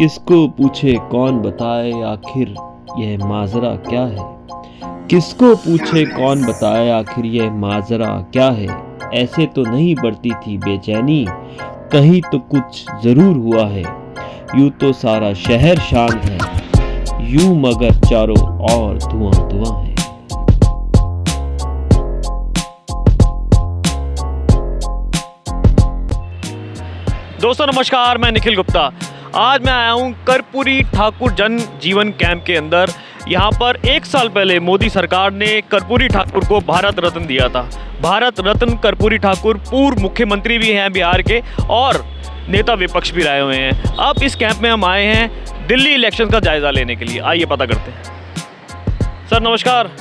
किसको पूछे कौन बताए आखिर यह माजरा क्या है। किसको पूछे कौन बताए आखिर यह माजरा क्या है। ऐसे तो नहीं बढ़ती थी बेचैनी, कहीं तो कुछ जरूर हुआ है। यूं तो सारा शहर शांत है, यूं मगर चारों ओर धुआं धुआं है। दोस्तों नमस्कार, मैं निखिल गुप्ता। आज मैं आया हूँ कर्पूरी ठाकुर जन जीवन कैंप के अंदर। यहाँ पर 1 साल पहले मोदी सरकार ने कर्पूरी ठाकुर को भारत रत्न दिया था। भारत रत्न कर्पूरी ठाकुर पूर्व मुख्यमंत्री भी हैं बिहार के और नेता विपक्ष भी रहे हुए हैं। अब इस कैंप में हम आए हैं दिल्ली इलेक्शन का जायज़ा लेने के लिए। आइए पता करते हैं। सर नमस्कार।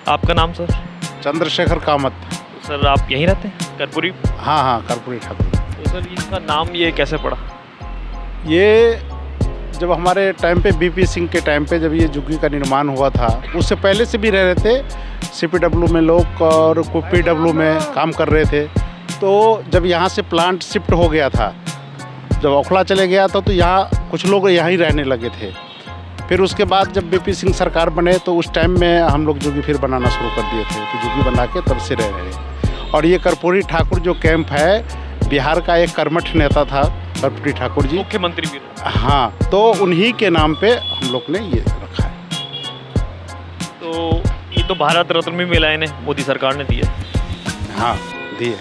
आपका नाम सर? चंद्रशेखर कामत। सर आप यहीं रहते हैं कर्पूरी? हाँ, कर्पूरी ठाकुर। तो सर इसका नाम ये कैसे पड़ा? ये जब हमारे टाइम पे बीपी सिंह के टाइम पे जब ये झुग्गी का निर्माण हुआ था, उससे पहले से भी रह रहे थे सीपीडब्ल्यू में लोग और पीडब्ल्यू में काम कर रहे थे। तो जब यहाँ से प्लांट शिफ्ट हो गया था, जब ओखला चले गया था, तो यहाँ कुछ लोग यहाँ ही रहने लगे थे। फिर उसके बाद जब बीपी सिंह सरकार बने तो उस टाइम में हम लोग झुग्गी फिर बनाना शुरू कर दिए थे। तो झुग्गी बना के तब से रह रहे हैं। और ये कर्पूरी ठाकुर जो कैंप है, बिहार का एक कर्मठ नेता था कर्पूरी ठाकुर जी, मुख्यमंत्री भी। हाँ, तो उन्हीं के नाम पे हम लोग ने ये रखा है। तो ये तो भारत रत्न भी मिला इन्हें, मोदी सरकार ने दिया। हाँ, दिए।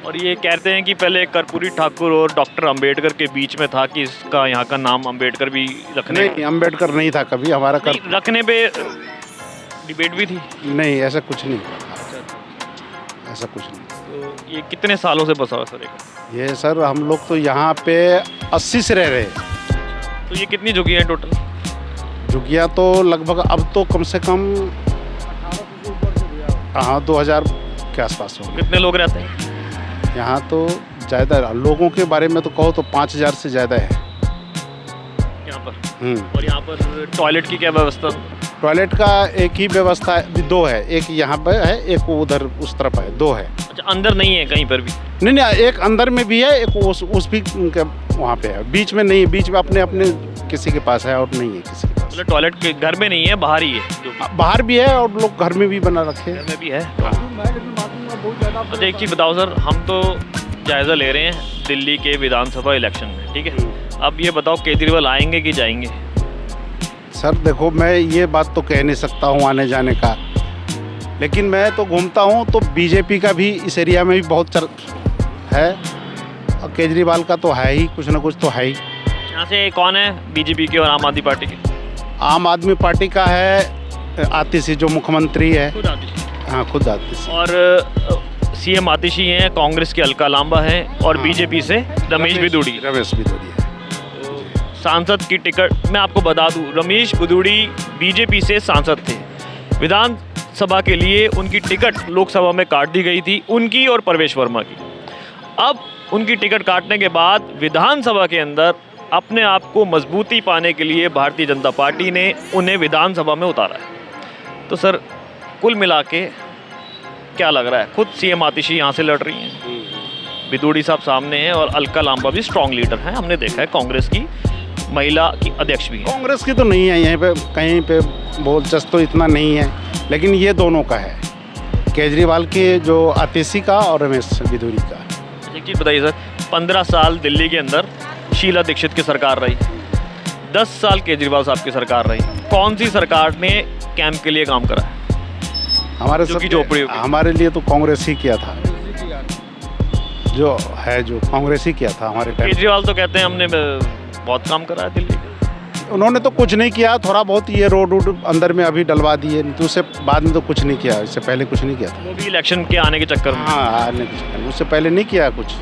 और ये कहते हैं कि पहले कर्पूरी ठाकुर और डॉक्टर अंबेडकर के बीच में था कि इसका यहाँ का नाम अंबेडकर भी रखने। नहीं, अंबेडकर नहीं था कभी हमारा रखने पे डिबेट भी थी। नहीं, ऐसा कुछ नहीं, ऐसा कुछ नहीं। तो ये कितने सालों से बसा हुआ सर? ये सर हम लोग तो यहाँ पे 80 से रह रहे हैं। तो ये कितनी झुग्गियाँ हैं टोटल? झुग्गियाँ तो लगभग अब तो कम से कम 2000 के आसपास हो। कितने लोग रहते हैं यहाँ? तो ज़्यादा लोगों के बारे में तो कहो तो 5000 से ज़्यादा है यहाँ पर। और यहाँ पर टॉयलेट की क्या व्यवस्था? टॉयलेट का एक ही व्यवस्था है, 2 है। एक यहाँ पे है, एक उधर उस तरफ है, 2 है। अच्छा, अंदर नहीं है कहीं पर भी? नहीं, एक अंदर में भी है, एक उस भी वहाँ पे है। बीच में नहीं, बीच में अपने अपने किसी के पास है और नहीं है किसी के पास। मतलब टॉयलेट के घर में नहीं है, बाहर ही है? बाहर भी है और लोग घर में भी बना रखे हैं। घर में भी है। अच्छा एक चीज़ बताओ सर, हम तो जायज़ा ले रहे हैं दिल्ली के विधानसभा इलेक्शन में, ठीक है? अब ये बताओ केजरीवाल आएंगे कि जाएंगे? सर देखो, मैं ये बात तो कह नहीं सकता हूँ आने जाने का, लेकिन मैं तो घूमता हूँ तो बीजेपी का भी इस एरिया में भी बहुत है और केजरीवाल का तो है ही, कुछ ना कुछ तो है ही। यहाँ से कौन है बीजेपी की और आम आदमी पार्टी की? आम आदमी पार्टी का है आतिशी, जो मुख्यमंत्री है। खुद आतिशी? हाँ, खुद आतिशी। और सीएम आतिशी हैं, कांग्रेस के अलका लांबा है और बीजेपी से रमेश बिधूड़ी है। सांसद की टिकट मैं आपको बता दूं, रमेश बिधूड़ी बीजेपी से सांसद थे। विधानसभा के लिए उनकी टिकट लोकसभा में काट दी गई थी, उनकी और प्रवेश वर्मा की। अब उनकी टिकट काटने के बाद विधानसभा के अंदर अपने आप को मजबूती पाने के लिए भारतीय जनता पार्टी ने उन्हें विधानसभा में उतारा है। तो सर कुल मिला के क्या लग रहा है? खुद सीएम आतिशी यहाँ से लड़ रही हैं, बिधूड़ी साहब सामने हैं और अलका लांबा भी स्ट्रॉन्ग लीडर हैं। हमने देखा है कांग्रेस की महिला की अध्यक्ष भी है। कांग्रेस की तो नहीं है यहाँ पे, कहीं पे बोलचाल तो इतना नहीं है, लेकिन ये दोनों का है, केजरीवाल के जो आतिशी का और रमेश बिधूड़ी का। एक चीज़ बताइए सर, 15 साल दिल्ली के अंदर शीला दीक्षित की सरकार रही, 10 साल केजरीवाल साहब की सरकार रही। कौन सी सरकार ने कैंप के लिए काम करा है? हमारे लिए तो कांग्रेस ही किया था, जो कांग्रेस ही किया था हमारे टाइम। केजरीवाल तो कहते हैं हमने बहुत काम करा है दिल्ली का। उन्होंने तो कुछ नहीं किया, थोड़ा बहुत ये रोड अंदर में अभी डलवा दिए, तो उससे बाद में तो कुछ नहीं किया, इससे पहले कुछ नहीं किया था। वो भी इलेक्शन के आने के चक्कर में? हाँ, आने के चक्कर में, उससे पहले नहीं किया कुछ।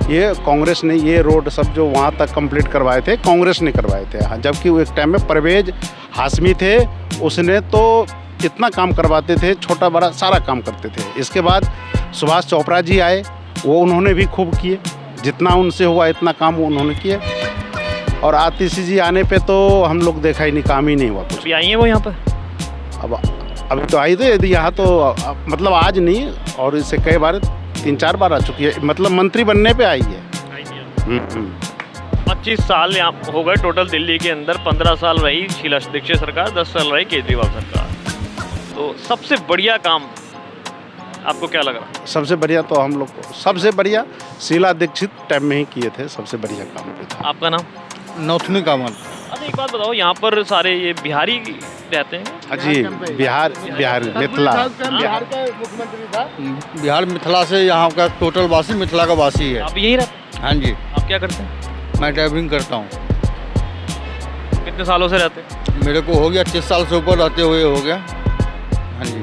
ये कांग्रेस ने ये रोड सब जो वहाँ तक कंप्लीट करवाए थे, कांग्रेस ने करवाए थे। हाँ, जबकि वो एक टाइम में परवेज हाशमी थे, उसने तो इतना काम करवाते थे, छोटा बड़ा सारा काम करते थे। इसके बाद सुभाष चोपड़ा जी आए, वो उन्होंने भी खूब किए, जितना उनसे हुआ इतना काम उन्होंने किया। और आतिशी जी आने पे तो हम लोग देखा ही नहीं, काम ही नहीं हुआ कुछ। अभी आई हैं वो यहाँ पर? अभी तो आई थे यहाँ तो, मतलब आज नहीं, और इससे कई बार 3-4 बार आ चुकी है, मतलब मंत्री बनने पे आई है। 25 साल यहाँ हो गए टोटल दिल्ली के अंदर। 15 साल रही शीला दीक्षित सरकार, 10 साल रही केजरीवाल सरकार। तो सबसे बढ़िया काम आपको क्या लग रहा? सबसे बढ़िया तो हम लोग को सबसे बढ़िया शीला दीक्षित टाइम में ही किए थे, सबसे बढ़िया काम था। आपका नाम? नौथनी कामल। अच्छा एक बात बताओ, यहाँ पर सारे ये बिहारी रहते हैं? जी, बिहार मिथिला। बिहार का मुख्यमंत्री था। बिहार मिथिला से यहाँ का टोटल वासी मिथिला का वासी है। आप यहीं रहते हैं? हाँ जी। आप क्या करते हैं? मैं ड्राइविंग करता हूँ। कितने सालों से रहते हैं? मेरे को हो गया 30 साल से ऊपर रहते हुए हो गया। हाँ जी।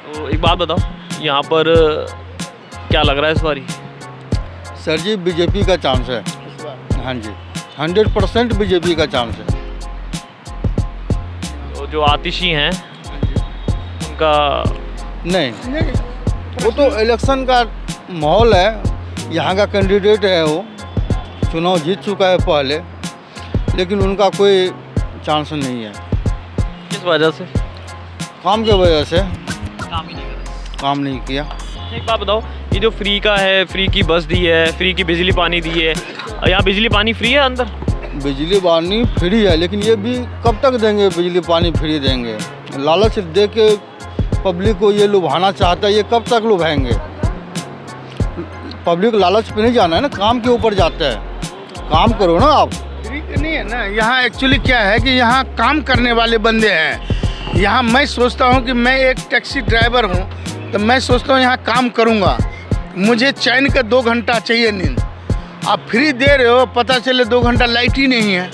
तो एक बात बताओ, यहाँ पर क्या लग रहा है इस बारी? सर जी बीजेपी का चांस है। हाँ जी, 100% बीजेपी का चांस है। तो जो आतिशी हैं उनका नहीं, वो तो इलेक्शन का माहौल है। यहाँ का कैंडिडेट है, वो चुनाव जीत चुका है पहले, लेकिन उनका कोई चांस नहीं है। किस वजह से? काम के वजह से काम ही नहीं कर रहे। काम नहीं किया। एक बात बताओ, ये जो फ्री का है, फ्री की बस दी है, फ्री की बिजली पानी दी है, यहाँ बिजली पानी फ्री है अंदर? बिजली पानी फ्री है, लेकिन ये भी कब तक देंगे? बिजली पानी फ्री देंगे? लालच दे के पब्लिक को ये लुभाना चाहता है, ये कब तक लुभाएंगे? पब्लिक लालच पे नहीं जाना है ना, काम के ऊपर जाता है। काम करो ना आप। फ्री नहीं है ना, यहाँ एक्चुअली क्या है कि यहाँ काम करने वाले बंदे हैं। यहाँ मैं सोचता हूँ कि मैं एक टैक्सी ड्राइवर हूँ, तो मैं सोचता हूँ यहाँ काम करूँगा, मुझे चैन का 2 घंटा चाहिए नींद। आप फ्री दे रहे हो, पता चले 2 घंटा लाइट ही नहीं है।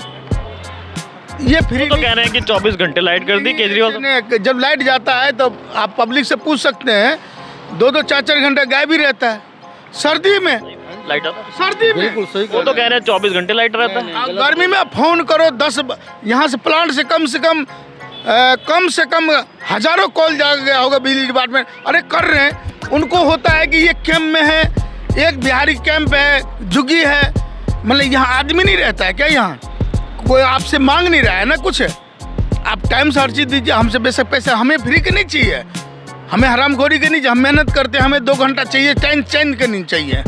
ये फ्री तो कह रहे हैं कि 24 घंटे लाइट कर दी केजरीवाल ने। जब लाइट जाता है तो आप पब्लिक से पूछ सकते हैं, 2-2 4-4 घंटे गायब ही रहता है। सर्दी में लाइट आता है? सर्दी में बिल्कुल सही। वो तो कह रहे हैं 24 घंटे लाइट रहता है। गर्मी में फ़ोन करो 10 यहाँ से प्लांट से कम से कम हजारों कॉल जा गया होगा बिजली डिपार्टमेंट। अरे कर रहे हैं, उनको होता है कि ये कैंप में है, एक बिहारी कैंप है, जुगी है, मतलब यहाँ आदमी नहीं रहता है क्या? यहाँ कोई आपसे मांग नहीं रहा है ना कुछ। आप टाइम से हर चीज़ दीजिए। हमसे बेशक पैसे हमें फ्री के नहीं चाहिए, हमें हरामखोरी के नहीं, हम मेहनत करते हैं, हमें 2 घंटा चाहिए, चैन के नहीं चाहिए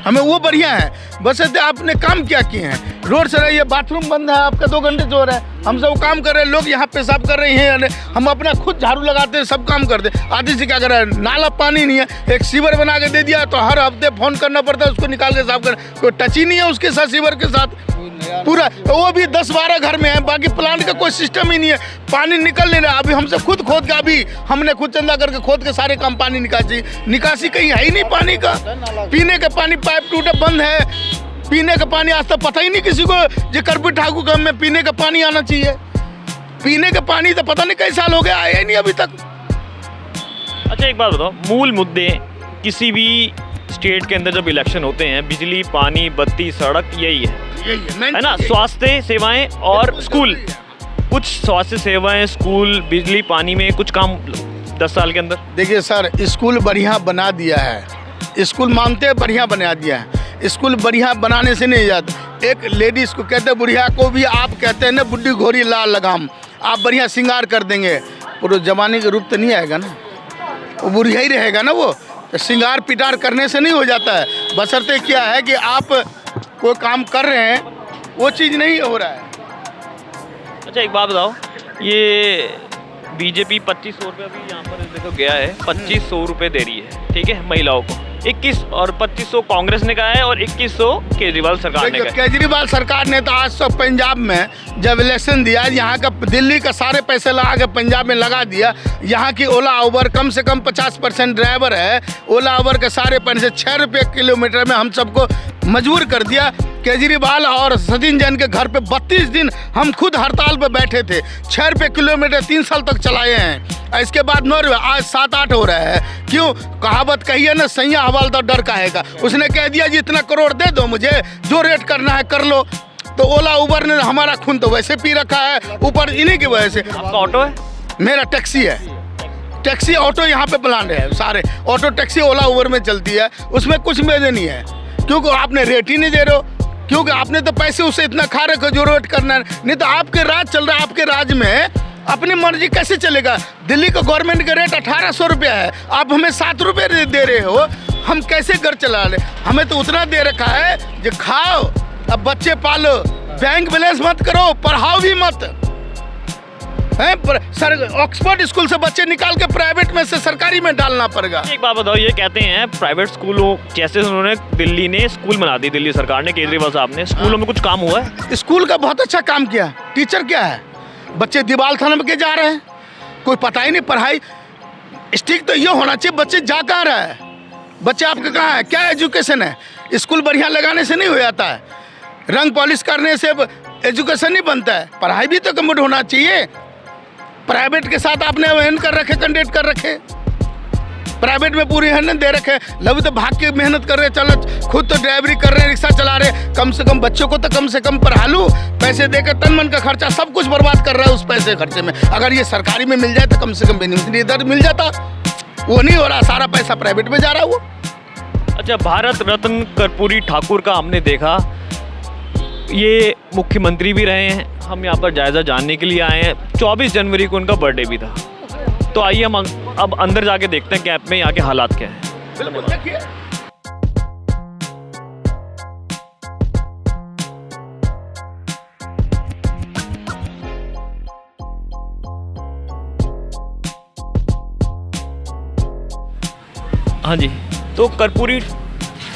हमें, वो बढ़िया है। बस आपने काम क्या किए हैं? रोड से रहिए, बाथरूम बंद है, आपका 2 घंटे जो हो रहा है, हम सब काम कर रहे हैं, लोग यहाँ पेशाब कर रहे हैं, हम अपना खुद झाड़ू लगाते हैं, सब काम करते हैं। आदि से क्या कर रहा है? नाला पानी नहीं है, एक सीवर बना के दे दिया तो हर हफ्ते फ़ोन करना पड़ता है उसको निकाल के साफ कर। कोई टच ही नहीं है उसके साथ, सीवर के साथ पूरा। वो भी 10-12 घर में है, बाकी प्लांट का कोई सिस्टम ही नहीं है, पानी निकल नहीं रहा। अभी हमसे खुद खोद के, अभी हमने खुद चंदा करके खोद के सारे काम पानी निकासी कहीं है ही नहीं पानी का। पीने का पानी पाइप टूटे बंद है, पीने का पानी आज तक पता ही नहीं किसी को जो कर्पूरी ठाकुर गांव में पीने का पानी आना चाहिए। पीने का पानी तो पता नहीं कई साल हो गया, आया ही नहीं अभी तक। अच्छा एक बात बताओ, मूल मुद्दे किसी भी स्टेट के अंदर जब इलेक्शन होते हैं, बिजली, पानी, बत्ती, सड़क, यही है ना? स्वास्थ्य सेवाएं और स्कूल। कुछ स्वास्थ्य सेवाएं, स्कूल, बिजली, पानी में कुछ काम 10 साल के अंदर। देखिए सर, स्कूल बढ़िया बना दिया है, स्कूल मानते हैं बढ़िया बना दिया है। स्कूल बढ़िया बनाने से नहीं जाता। एक लेडीज को कहते हैं, बुढ़िया को भी आप कहते हैं ना, बुढ़ी घोड़ी लाल लगाम, आप बढ़िया श्रृंगार कर देंगे, पूरे जमाने के रूप तो नहीं आएगा ना, वो बुढ़िया ही रहेगा ना। वो श्रृंगार पिटार करने से नहीं हो जाता है, बशर्ते क्या है कि आप कोई काम कर रहे हैं, वो चीज़ नहीं हो रहा है। अच्छा एक बात बताओ, ये बीजेपी 2500 रुपये अभी यहाँ पर देखो गया है, 2500 रुपये दे रही है, ठीक है, महिलाओं को। 21 और 2500 कांग्रेस ने कहा है और 2100 केजरीवाल सरकार ने कहा है। केजरीवाल सरकार ने तो आज तक पंजाब में जब इलेक्शन दिया, यहाँ का दिल्ली का सारे पैसे लगा के पंजाब में लगा दिया। यहाँ की ओला उबर कम से कम 50% ड्राइवर है, ओला उबर के सारे पैसे 6 रुपये किलोमीटर में हम सबको मजबूर कर दिया। केजरीवाल और सचिन जैन के घर पे 32 दिन हम खुद हड़ताल पे बैठे थे, 6 रुपये किलोमीटर 3 साल तक चलाए हैं। इसके बाद 9 रुपये, आज 7-8 हो रहा है। क्यों? कहावत कही है ना, सैया हवालदार डर काहेगा। उसने कह दिया जी इतना करोड़ दे दो मुझे, जो रेट करना है कर लो। तो ओला उबर ने हमारा खून तो वैसे पी रखा है, ऊपर इन्हीं की वजह से। आपका ऑटो है? मेरा टैक्सी है, टैक्सी ऑटो यहाँ पे प्लान है, सारे ऑटो टैक्सी ओला उबर में चलती है, उसमें कुछ मजे नहीं है, क्योंकि आपने रेट ही नहीं दे रहे हो, क्योंकि आपने तो पैसे उससे इतना खा रखे जो रेट करना है। नहीं तो आपके राज चल रहा है, आपके राज में अपनी मर्जी कैसे चलेगा? दिल्ली का गवर्नमेंट का रेट 1800 रुपया है, आप हमें 7 रुपये दे रहे हो, हम कैसे घर चला रहे? हमें तो उतना दे रखा है जो खाओ अब बच्चे पालो, बैंक बैलेंस मत करो, पढ़ाओ भी मत हैं। सर ऑक्सफोर्ड स्कूल से बच्चे निकाल के प्राइवेट में से सरकारी में डालना पड़ेगा। एक बात बताओ, ये कहते हैं प्राइवेट स्कूलों जैसे उन्होंने दिल्ली ने स्कूल बना दी, दिल्ली सरकार ने, केजरीवाल साहब ने, स्कूलों में कुछ काम हुआ है? स्कूल का बहुत अच्छा काम किया। टीचर क्या है, बच्चे दीवाल थाना में के जा रहे हैं, कोई पता ही नहीं। पढ़ाई स्टिक तो ये होना चाहिए, बच्चे जा कहाँ रहे हैं, बच्चे आपके कहाँ है, क्या एजुकेशन है? स्कूल बढ़िया लगाने से नहीं हो जाता है, रंग पॉलिश करने से एजुकेशन नहीं बनता है, पढ़ाई भी तो कम्प्लीट होना चाहिए। प्राइवेट के साथ आपने एन कर रखे, कैंडिडेट कर रखे, प्राइवेट में पूरी मेहनत दे रखे, लव तो भाग के मेहनत कर रहे, चलो खुद तो ड्राइवरी कर रहे हैं, रिक्शा चला रहे, कम से कम बच्चों को तो कम से कम पढ़ा लूँ। पैसे देकर तन मन का खर्चा सब कुछ बर्बाद कर रहा है उस पैसे खर्चे में। अगर ये सरकारी में मिल जाए तो कम से कम बेनिफिट इधर मिल जाता, वो नहीं हो रहा, सारा पैसा प्राइवेट में जा रहा है वो। अच्छा, भारत रत्न कर्पूरी ठाकुर का हमने देखा, ये मुख्यमंत्री भी रहे हैं, हम यहाँ पर जायज़ा जानने के लिए आए हैं। 24 जनवरी को उनका बर्थडे भी था, तो आइए हम अब अंदर जाके देखते हैं कैंप में यहाँ के हालात क्या हैं। हाँ जी, तो कर्पूरी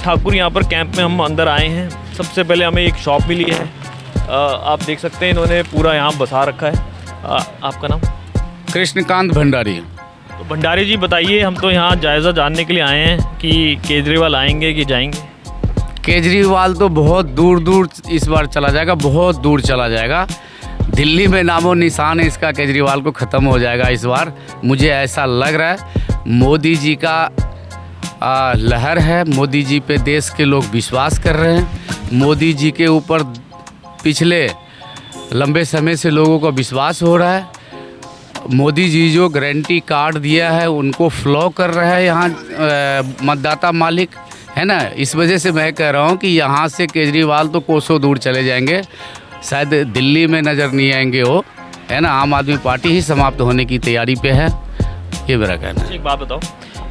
ठाकुर यहाँ पर कैंप में हम अंदर आए हैं। सबसे पहले हमें एक शॉप मिली है, आप देख सकते हैं इन्होंने पूरा यहाँ बसा रखा है। आपका नाम? कृष्णकांत भंडारी। तो भंडारी जी बताइए, हम तो यहाँ जायज़ा जानने के लिए आए हैं कि केजरीवाल आएंगे कि जाएंगे? केजरीवाल तो बहुत दूर दूर इस बार चला जाएगा, बहुत दूर चला जाएगा। दिल्ली में नामो निशान है इसका, केजरीवाल को ख़त्म हो जाएगा इस बार, मुझे ऐसा लग रहा है। मोदी जी का लहर है, मोदी जी पे देश के लोग विश्वास कर रहे हैं। मोदी जी के ऊपर पिछले लंबे समय से लोगों का विश्वास हो रहा है। मोदी जी जो गारंटी कार्ड दिया है उनको फ्लो कर रहा है यहाँ मतदाता मालिक, है ना। इस वजह से मैं कह रहा हूँ कि यहाँ से केजरीवाल तो कोसों दूर चले जाएंगे, शायद दिल्ली में नज़र नहीं आएंगे वो, है ना। आम आदमी पार्टी ही समाप्त होने की तैयारी पे है, ये मेरा कहना है। एक बात बताओ,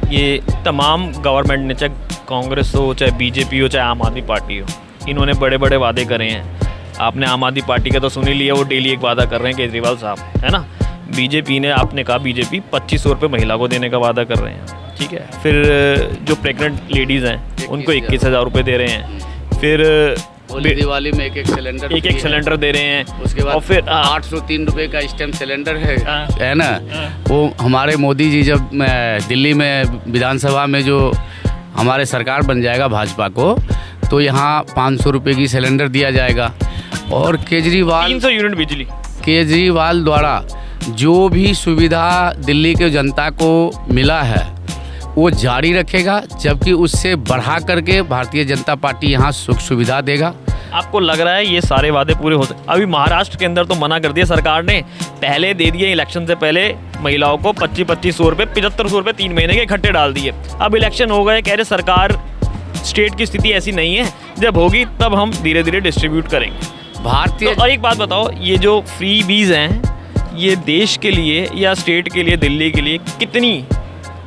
ये तमाम गवर्नमेंट ने, चाहे कांग्रेस हो, चाहे बीजेपी हो, चाहे आम आदमी पार्टी हो, इन्होंने बड़े बड़े वादे करे हैं। आपने आम आदमी पार्टी का तो सुन ही लिया, वो डेली एक वादा कर रहे हैं केजरीवाल साहब, है ना। बीजेपी ने, आपने कहा बीजेपी 2500 रुपये महिला को देने का वादा कर रहे हैं, ठीक है। फिर जो प्रेग्नेंट लेडीज़ हैं उनको 21,000 रुपये दे रहे हैं। फिर दिवाली में एक सिलेंडर दे रहे हैं। उसके बाद और फिर 803 रुपये का स्टैम्प सिलेंडर है ना। वो हमारे मोदी जी जब दिल्ली में विधानसभा में जो हमारे सरकार बन जाएगा भाजपा को, तो यहाँ 500 रुपये की सिलेंडर दिया जाएगा। और केजरीवाल 300 यूनिट बिजली, केजरीवाल द्वारा जो भी सुविधा दिल्ली के जनता को मिला है वो जारी रखेगा, जबकि उससे बढ़ा करके भारतीय जनता पार्टी यहाँ सुख सुविधा देगा। आपको लग रहा है ये सारे वादे पूरे हो सकते? अभी महाराष्ट्र के अंदर तो मना कर दिया सरकार ने, पहले दे दिए इलेक्शन से पहले महिलाओं को 2500 रुपये, 7500 रुपये 3 महीने के इकट्ठे डाल दिए। अब इलेक्शन हो गए, कह रहे सरकार, स्टेट की स्थिति ऐसी नहीं है, जब होगी तब हम धीरे धीरे डिस्ट्रीब्यूट करेंगे भारतीय। तो और एक बात बताओ, ये जो फ्री बीज हैं, ये देश के लिए या स्टेट के लिए, दिल्ली के लिए कितनी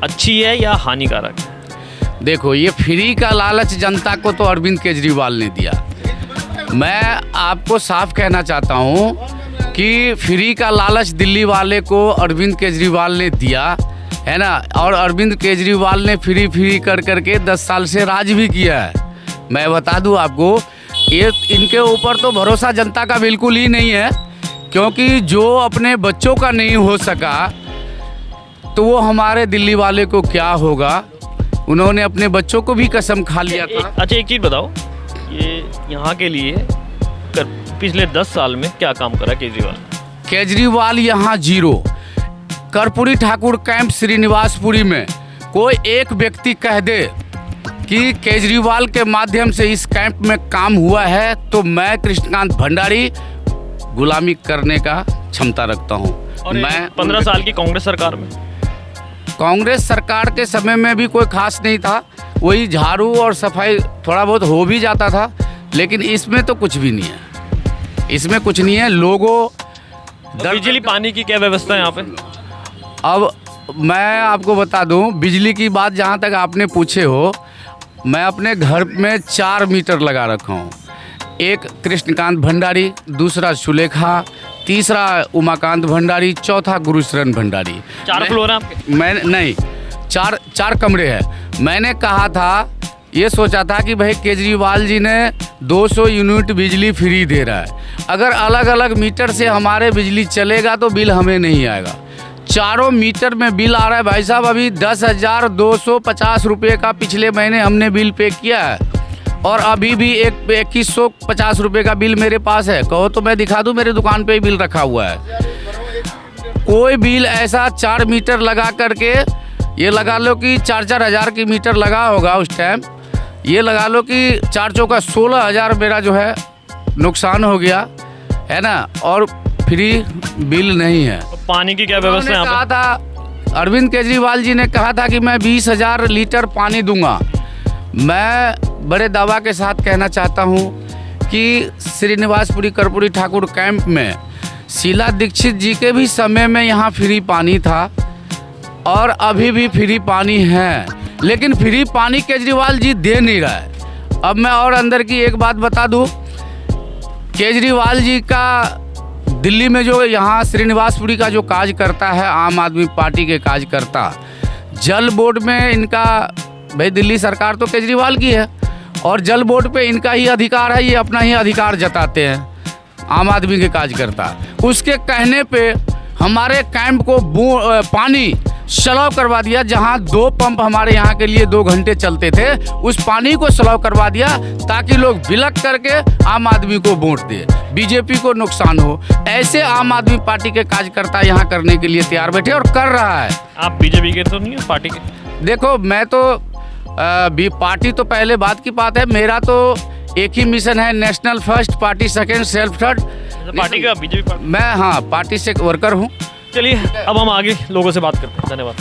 अच्छी है या हानिकारक है? देखो, ये फ्री का लालच जनता को तो अरविंद केजरीवाल ने दिया। मैं आपको साफ कहना चाहता हूँ कि फ्री का लालच दिल्ली वाले को अरविंद केजरीवाल ने दिया, है ना। और अरविंद केजरीवाल ने फ्री कर करके 10 साल से राज भी किया है। मैं बता दूँ आपको, ये इनके ऊपर तो भरोसा जनता का बिल्कुल ही नहीं है, क्योंकि जो अपने बच्चों का नहीं हो सका तो वो हमारे दिल्ली वाले को क्या होगा। उन्होंने अपने बच्चों को भी कसम खा लिया था। अच्छा, एक चीज़ बताओ, ये यहाँ के लिए पिछले 10 साल में क्या काम करा केजरीवाल? केजरीवाल यहाँ जीरो। कर्पूरी ठाकुर कैंप श्रीनिवासपुरी में कोई एक व्यक्ति कह दे कि केजरीवाल के माध्यम से इस कैंप में काम हुआ है, तो मैं कृष्णकांत भंडारी गुलामी करने का क्षमता रखता हूँ। मैं 15 साल की कांग्रेस सरकार में, कांग्रेस सरकार के समय में भी कोई खास नहीं था, वही झाड़ू और सफाई थोड़ा बहुत हो भी जाता था, लेकिन इसमें तो कुछ भी नहीं है, इसमें कुछ नहीं है। लोगों बिजली पानी की क्या व्यवस्था है यहाँ पे? अब मैं आपको बता दूं, बिजली की बात जहाँ तक आपने पूछे हो, मैं अपने घर में 4 मीटर लगा रखा हूँ। एक कृष्णकांत भंडारी, दूसरा सुलेखा, तीसरा उमाकांत भंडारी, चौथा गुरुशरण भंडारी। 4 फ्लोर हैं आपके? मैंने नहीं, चार कमरे हैं। मैंने कहा था, ये सोचा था कि भाई केजरीवाल जी ने 200 यूनिट बिजली फ्री दे रहा है, अगर अलग अलग मीटर से हमारे बिजली चलेगा तो बिल हमें नहीं आएगा। चारों मीटर में बिल आ रहा है भाई साहब, अभी 10,250 रुपये का पिछले महीने हमने बिल पे किया है, और अभी भी 2150 रुपये का बिल मेरे पास है। कहो तो मैं दिखा दूं, मेरे दुकान पे ही बिल रखा हुआ है। कोई बिल ऐसा 4 मीटर लगा करके, ये लगा लो कि 4-4 हज़ार की मीटर लगा होगा उस टाइम, ये लगा लो कि 4 चौका 16,000 मेरा जो है नुकसान हो गया है ना, और फ्री बिल नहीं है। पानी की क्या व्यवस्था है उन्होंने यहाँ कहा था, अरविंद केजरीवाल जी ने कहा था कि मैं 20,000 लीटर पानी दूंगा। मैं बड़े दावा के साथ कहना चाहता हूँ कि श्रीनिवासपुरी कर्पूरी ठाकुर कैंप में शीला दीक्षित जी के भी समय में यहाँ फ्री पानी था, और अभी भी फ्री पानी है, लेकिन फ्री पानी केजरीवाल जी दे नहीं रहा है। अब मैं और अंदर की एक बात बता दूं, केजरीवाल जी का दिल्ली में जो यहाँ श्रीनिवासपुरी का जो काज करता है, आम आदमी पार्टी के काज करता, जल बोर्ड में इनका, भाई दिल्ली सरकार तो केजरीवाल की है, और जल बोर्ड पे इनका ही अधिकार है, ये अपना ही अधिकार जताते हैं, आम आदमी के काज करता। उसके कहने पे हमारे कैंप को पानी स्लव करवा दिया, जहां 2 पंप हमारे यहाँ के लिए 2 घंटे चलते थे, उस पानी को स्लव करवा दिया ताकि लोग बिलक करके आम आदमी को वोट दे, बीजेपी को नुकसान हो। ऐसे आम आदमी पार्टी के कार्यकर्ता यहाँ करने के लिए तैयार बैठे और कर रहा है। आप बीजेपी के तो नहीं है, पार्टी के? देखो, मैं तो पार्टी तो पहले बात की बात है, मेरा तो एक ही मिशन है, national first, party second, self third. Party का बीजेपी पार्टी? मैं हाँ पार्टी से वर्कर हूँ। चलिए अब हम आगे लोगों से बात करते हैं। धन्यवाद।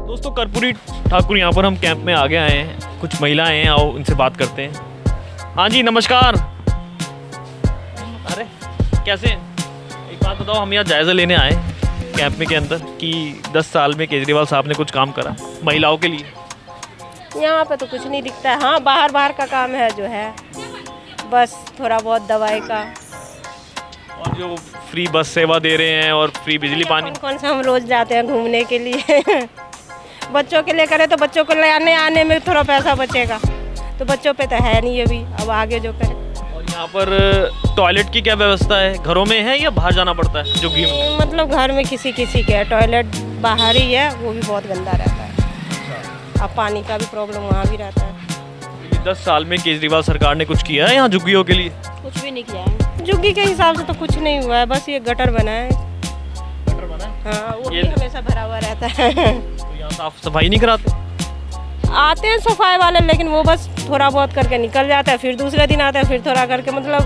दोस्तों, कर्पूरी ठाकुर यहाँ पर हम कैंप में आगे आए हैं, कुछ महिलाएं हैं, आओ इनसे बात करते हैं। हाँ जी, नमस्कार। अरे कैसे हैं? एक बात बताओ, हम यहाँ जायज़ा लेने आए कैंप में के अंदर कि 10 साल में केजरीवाल साहब ने कुछ काम करा महिलाओं के लिए। यहाँ पे तो कुछ नहीं दिखता है। हाँ, बाहर का काम है जो है, बस थोड़ा बहुत दवाई का, और जो फ्री बस सेवा दे रहे हैं और फ्री बिजली पानी। कौन सा हम रोज जाते हैं घूमने के लिए बच्चों के लिए करें तो बच्चों को ले आने में थोड़ा पैसा बचेगा, तो बच्चों पे तो है नहीं अभी, अब आगे जो करें। और यहाँ पर टॉयलेट की क्या व्यवस्था है? घरों में है या बाहर जाना पड़ता है? जो मतलब घर में किसी के है, टॉयलेट बाहर ही है, वो भी बहुत गंदा रहता है। अब पानी का भी प्रॉब्लम वहाँ भी रहता है। 10 साल में केजरीवाल सरकार ने कुछ किया है यहाँ झुग्गियों के लिए? कुछ भी नहीं किया है, झुग्गी के हिसाब से तो कुछ नहीं हुआ है, बस ये गटर बना है। गटर बना है? हाँ, वो भी हमेशा भरा हुआ रहता है तो यहाँ साफ सफाई नहीं कराते? आते हैं सफाई वाले, लेकिन वो बस थोड़ा बहुत करके निकल जाता है, फिर दूसरे दिन आता है, फिर थोड़ा करके, मतलब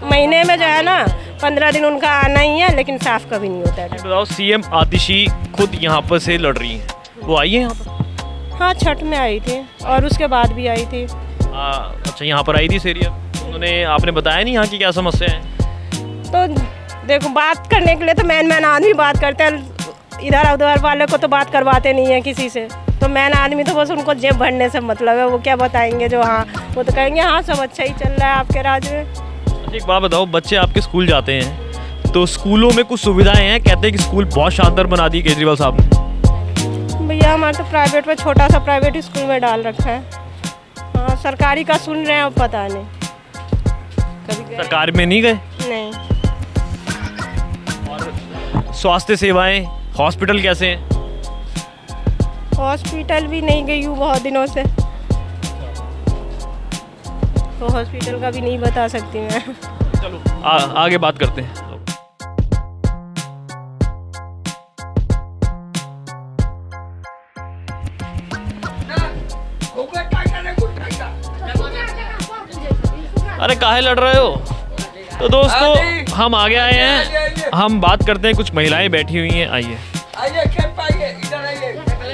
महीने में जो है ना 15 दिन उनका आना ही है, लेकिन साफ कभी नहीं होता है। बताओ, सीएम आतिशी खुद यहाँ पर से लड़ रही हैं, वो आई है यहाँ पर? हाँ, छठ में आई थी और उसके बाद भी आई थी। अच्छा, यहाँ पर आई थी एरिया, उन्होंने आपने बताया नहीं यहाँ की क्या समस्या है? तो देखो, बात करने के लिए तो मैन आदमी बात करते हैं, इधर उधर वाले को तो बात करवाते नहीं है किसी से, तो मैन आदमी तो बस उनको जेब भरने से मतलब है, वो क्या बताएंगे जो, हाँ वो तो कहेंगे हाँ सब अच्छा ही चल रहा है आपके राज्य में। एक बात बताओ, बच्चे आपके स्कूल जाते हैं तो स्कूलों में कुछ सुविधाएं हैं, कहते हैं कि स्कूल बहुत शानदार बना दी केजरीवाल साहब ने। भैया हमारे तो प्राइवेट में, छोटा सा प्राइवेट स्कूल में डाल रखा है। हाँ, सरकारी का सुन रहे हैं, अब पता नहीं, कभी सरकार में नहीं गए? नहीं। और स्वास्थ्य सेवाएं, हॉस्पिटल कैसे हैं? हॉस्पिटल भी नहीं गई हूँ बहुत दिनों से, तो हॉस्पिटल का भी नहीं बता सकती मैं। चलो आगे बात करते हैं। अरे काहे लड़ रहे हो? तो दोस्तों, हम आगे आए हैं, हम बात करते हैं, कुछ महिलाएं बैठी हुई हैं, आइए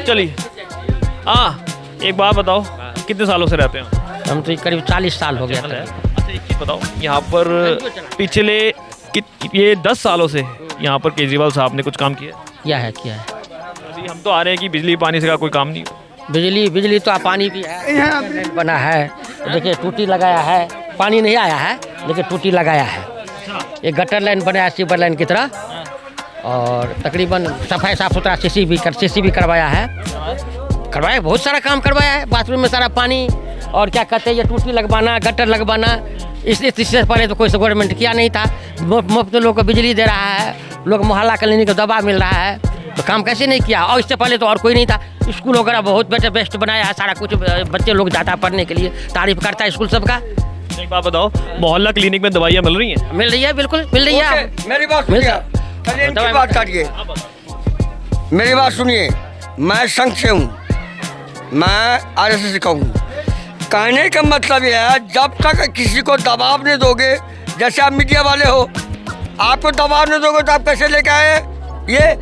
चलिए। हाँ, एक बात बताओ, कितने सालों से रहते हो? हम तो करीब 40 साल हो गया था। अच्छा, एक चीज़ बताओ, यहाँ पर पिछले ये 10 सालों से यहाँ पर केजरीवाल साहब ने कुछ काम किया? किया है अभी हम तो आ रहे हैं कि बिजली पानी से का कोई काम नहीं हो। बिजली तो पानी भी है, बना है, देखिए टूटी लगाया है, पानी नहीं आया है लेकिन टूटी लगाया है, एक गटर लाइन बनाया सीवर लाइन की तरह, और तकरीबन सफाई साफ सुथरा सीसी भी करवाया है, बहुत सारा काम करवाया है, बाथरूम में सारा पानी, और क्या कहते हैं ये टूटी लगवाना, गटर लगवाना, इससे पहले तो कोई गवर्नमेंट किया नहीं था। मुफ्त लोग को बिजली दे रहा है, लोग मोहल्ला क्लिनिक को दवा मिल रहा है, तो काम कैसे नहीं किया? और इससे पहले तो और कोई नहीं था। स्कूल वगैरह बहुत बेस्ट बनाया है, सारा कुछ, बच्चे लोग जाता पढ़ने के लिए, तारीफ करता है स्कूल सबका। एक बात बताओ, मोहल्ला क्लिनिक में दवाइयाँ मिल रही हैं? मिल रही है, बिल्कुल मिल रही है। मेरी बात सुनिए, इनकी बात काटिए, मेरी बात सुनिए। मैं संघ से हूँ, मैं RSS का हूँ। कहने का मतलब यह है, जब तक किसी को दबाव नहीं दोगे, जैसे आप मीडिया वाले हो, आपको दबाव नहीं दोगे तो आप कैसे लेके आए? ये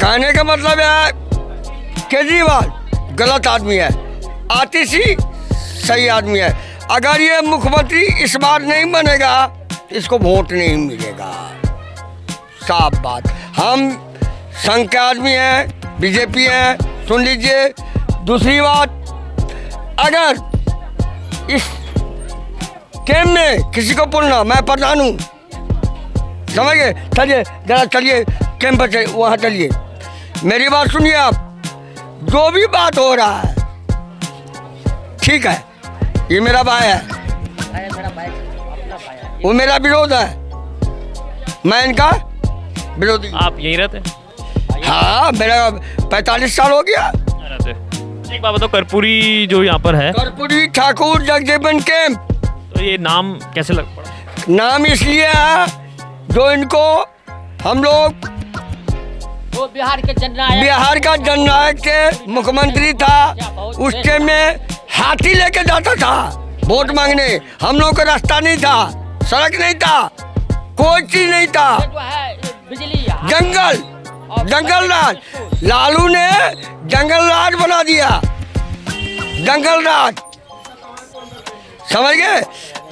कहने का मतलब है केजरीवाल गलत आदमी है, आतिशी सही आदमी है। अगर ये मुख्यमंत्री इस बार नहीं बनेगा, इसको वोट नहीं मिलेगा, साफ बात। हम संघ के आदमी हैं, बीजेपी हैं, सुन लीजिए। दूसरी बात, अगर इस कैम्प में किसी को बोलना, मैं प्रधान हूँ, समझ गए? चलिए जरा, चलिए कैंप पर, वहाँ चलिए, मेरी बात सुनिए आप। जो भी बात हो रहा है ठीक है, ये मेरा भाई है, वो मेरा विरोध है, मैं इनका विरोधी। आप यहीं रहते हैं? हाँ, मेरा 45 साल हो गया। एक बात बताओ, कर्पूरी जो यहाँ पर है, कर्पूरी ठाकुर जगजीवन कैंप, तो ये नाम कैसे लग पड़ा? नाम इसलिए है, जो इनको हम लोग, वो बिहार का जननायक थे, मुख्यमंत्री था, उस टाइम में हाथी लेके जाता था वोट मांगने। हम लोग का रास्ता नहीं था, सड़क नहीं था, कोई चीज नहीं था, जंगल राज। लालू ने जंगल राज बना दिया, जंगल राज, समझ गए?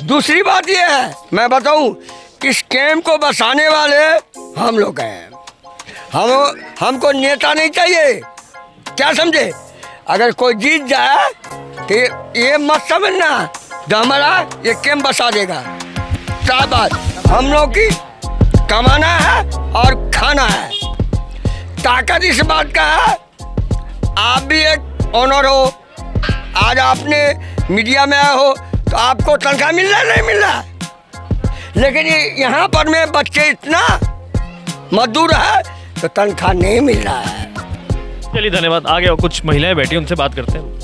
दूसरी बात ये है, मैं बताऊं, इस कैंप को बसाने वाले हम लोग हैं। हमको नेता नहीं चाहिए, क्या समझे? अगर कोई जीत जाए तो ये मत समझना जो हमारा ये कैंप बसा देगा। क्या बात, हम लोग की कमाना है और खाना है। ताकत इस बात का है, आप भी एक ऑनर हो, आज आपने मीडिया में आए हो, तो आपको तनख्वाह मिल रहा है, नहीं मिल रहा? लेकिन यहाँ पर में बच्चे इतना मजदूर है तो तनख्वाह नहीं मिल रहा है। चलिए धन्यवाद। आगे कुछ महिलाएं बैठी, उनसे बात करते हैं।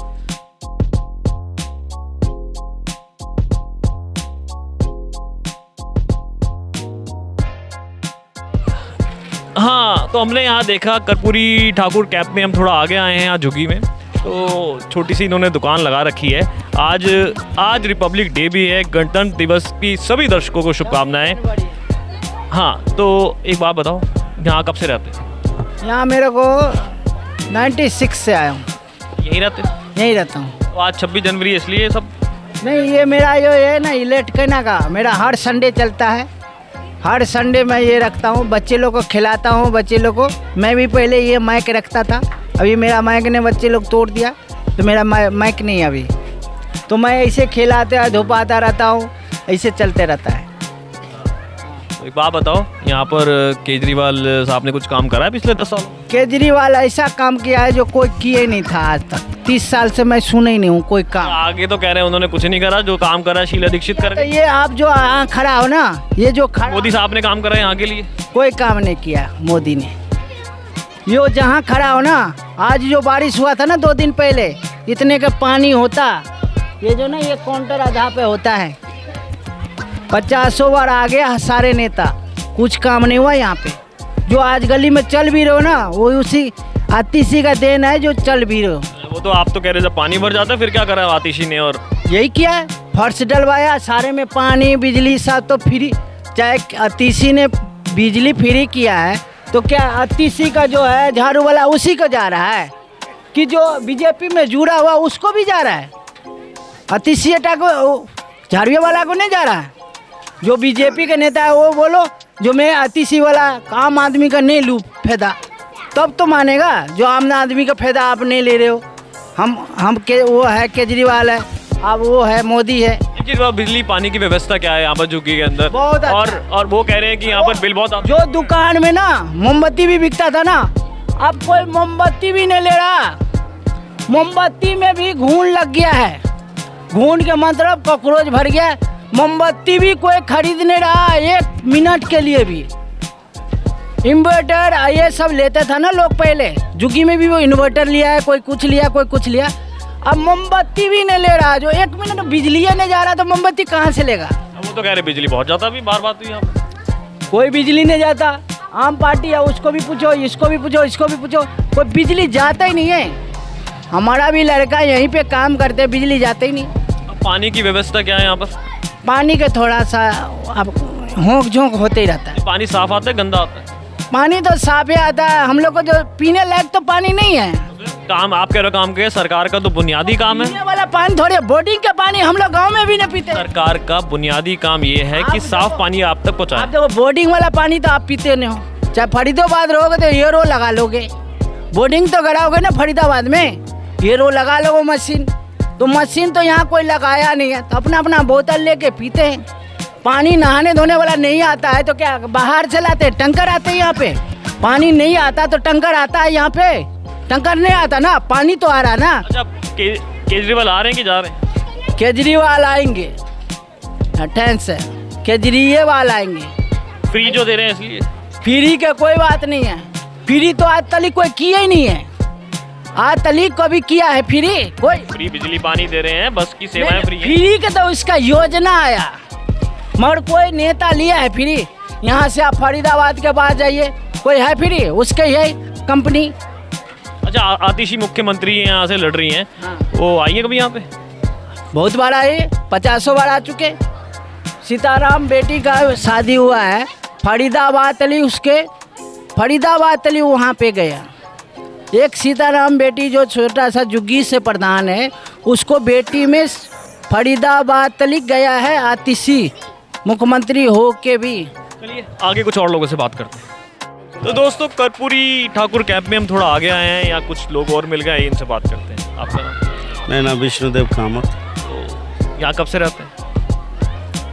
हाँ, तो हमने यहाँ देखा कर्पूरी ठाकुर कैंप में, हम थोड़ा आगे आए हैं यहाँ झुग्गी में, तो छोटी सी इन्होंने दुकान लगा रखी है। आज रिपब्लिक डे भी है, गणतंत्र दिवस की सभी दर्शकों को शुभकामनाएं। हाँ, तो एक बात बताओ, यहाँ कब से रहते हैं? यहाँ मेरे को 96 से आया हूँ। यहीं रहते? यहीं रहता हूँ। तो आज 26 जनवरी इसलिए सब? नहीं, ये मेरा जो है ना इलेक्ट्रिकना का, मेरा हर संडे चलता है, हर संडे मैं ये रखता हूँ, बच्चे लोग को खिलाता हूँ, बच्चे लोग को। मैं भी पहले ये माइक रखता था, अभी मेरा माइक ने बच्चे लोग तोड़ दिया, तो मेरा माइक नहीं अभी, तो मैं ऐसे खिलाते धुपाता रहता हूँ, ऐसे चलते रहता है। तो एक बात बताओ, यहाँ पर केजरीवाल साहब ने कुछ काम करा है पिछले 10 साल? केजरीवाल ऐसा काम किया है जो कोई किए नहीं था आज तक। 30 साल से मैं सुना ही नहीं हूँ कोई काम। आगे तो कह रहे हैं उन्होंने कुछ नहीं करा, जो काम करा शीला दीक्षित कर। तो ये आप जो यहाँ खड़ा हो ना, ये जो खड़ा, मोदी साहब ने काम करा है यहाँ के लिए? कोई काम नहीं किया मोदी ने। यो जहाँ खड़ा हो ना, आज जो बारिश हुआ था ना 2 दिन पहले, इतने का पानी होता, ये जो ना ये काउंटर आधा पे होता है, 50 बार आ गया सारे नेता, कुछ काम नहीं हुआ यहाँ पे। जो आज गली में चल भी रहे हो ना, वो उसी आतिशी का देन है जो चल भी रहे हो। वो तो आप तो कह रहे जब पानी भर जाता है फिर क्या करा आतिशी ने? और यही किया है, फर्श डलवाया, सारे में पानी बिजली सब तो फ्री। चाहे आतिशी ने बिजली फ्री किया है, तो क्या आतिशी का जो है झाड़ू वाला उसी को जा रहा है कि जो बीजेपी में जुड़ा हुआ उसको भी जा रहा है? आतिशी को झाड़ियों वाला को नहीं जा रहा है। जो बीजेपी के नेता है वो बोलो जो मैं आतिशी वाला आम आदमी का नहीं लूँ फायदा, तब तो मानेगा। जो आम आदमी का फायदा आप नहीं ले रहे हो। हम के वो है केजरीवाल है, अब वो है मोदी है। लेकिन बिजली पानी की व्यवस्था क्या है यहाँ पर झुग्गी के अंदर? बहुत अच्छा। और वो कह रहे हैं कि यहाँ पर बिल बहुत जो दुकान में ना मोमबत्ती भी बिकता था ना, अब कोई मोमबत्ती भी नहीं ले रहा। मोमबत्ती में भी घून लग गया है। घून के मतलब कॉकरोच भर गया है। मोमबत्ती भी कोई खरीद नहीं रहा 1 मिनट के लिए भी। इन्वर्टर ये सब लेते था ना लोग पहले, झुग्गी में भी वो इन्वर्टर लिया है, कोई कुछ लिया कोई कुछ लिया। अब मोमबत्ती भी नहीं ले रहा। जो 1 मिनट बिजली नहीं जा रहा तो मोमबत्ती कहाँ से लेगा? वो तो कह रहे बिजली बहुत जाता अभी, बार बात हुई यहाँ पर। कोई बिजली नहीं जाता। आम पार्टी है, उसको भी पूछो, इसको भी पूछो, इसको भी पूछो, कोई बिजली जाता ही नहीं है। हमारा भी लड़का यहीं पे काम करते, बिजली जाते ही नहीं। अब पानी की व्यवस्था क्या है यहाँ पर? पानी के थोड़ा सा अब होंक झोंक होते ही रहता है। पानी साफ आता है गंदा आता है? पानी तो साफ ही आता है। हम लोग को जो पीने लायक तो पानी नहीं है। काम आप कह रहे हो, काम के सरकार का तो बुनियादी काम है। पीने वाला पानी थोड़े, बोर्डिंग का पानी हम लोग गाँव में भी नहीं पीते। सरकार का बुनियादी काम ये है कि साफ पानी आप तक पहुँचाए। आप देखो बोर्डिंग वाला पानी तो आप पीते नहीं हो। चाहे फरीदाबाद रहोगे तो ये रो लगा लोगे। बोर्डिंग तो कराओगे ना फरीदाबाद में, ये रो लगा लोगे मशीन। तो मशीन तो यहाँ कोई लगाया नहीं है, तो अपना अपना बोतल लेके पीते हैं। पानी नहाने धोने वाला नहीं आता है तो क्या बाहर से लाते हैं? टंकर आते हैं यहाँ पे। पानी नहीं आता तो टंकर आता है यहाँ पे? टंकर नहीं आता ना, पानी तो आ रहा ना। अच्छा, केजरीवाल आ रहे हैं कि जा रहे हैं? केजरीवाल आएंगे, टेंशन केजरीवाल आएंगे। फ्री जो दे रहे हैं इसलिए? फ्री के कोई बात नहीं है। फ्री तो आज तक कोई किया ही नहीं है। आज तक कभी किया है फ्री कोई? फ्री बिजली पानी दे रहे हैं, बस की सेवाएं फ्री है। फ्री के तो इसका योजना आया, मगर कोई नेता लिया है फ्री? यहाँ से आप फरीदाबाद के पास जाइए, कोई है फ्री? उसके है कंपनी। अच्छा, आतिशी मुख्यमंत्री यहाँ से लड़ रही हैं। हाँ। वो आई है कभी यहाँ पे? बहुत बार आए, 50 बार आ चुके। सीताराम बेटी का शादी हुआ है फरीदाबाद तली, उसके फरीदाबाद तली वहाँ पे गया। एक सीताराम बेटी जो छोटा सा झुग्गी से प्रधान है, उसको बेटी में फरीदाबाद तली गया है आतिशी मुख्यमंत्री हो के भी। चलिए आगे कुछ और लोगों से बात करते हैं। तो दोस्तों, कर्पूरी ठाकुर कैंप में हम थोड़ा आगे आए हैं, यहाँ कुछ लोग और मिल गए, इनसे बात करते हैं। आपका नाम? मेरा नाम विष्णुदेव कामत। तो यहाँ कब से रहते हैं?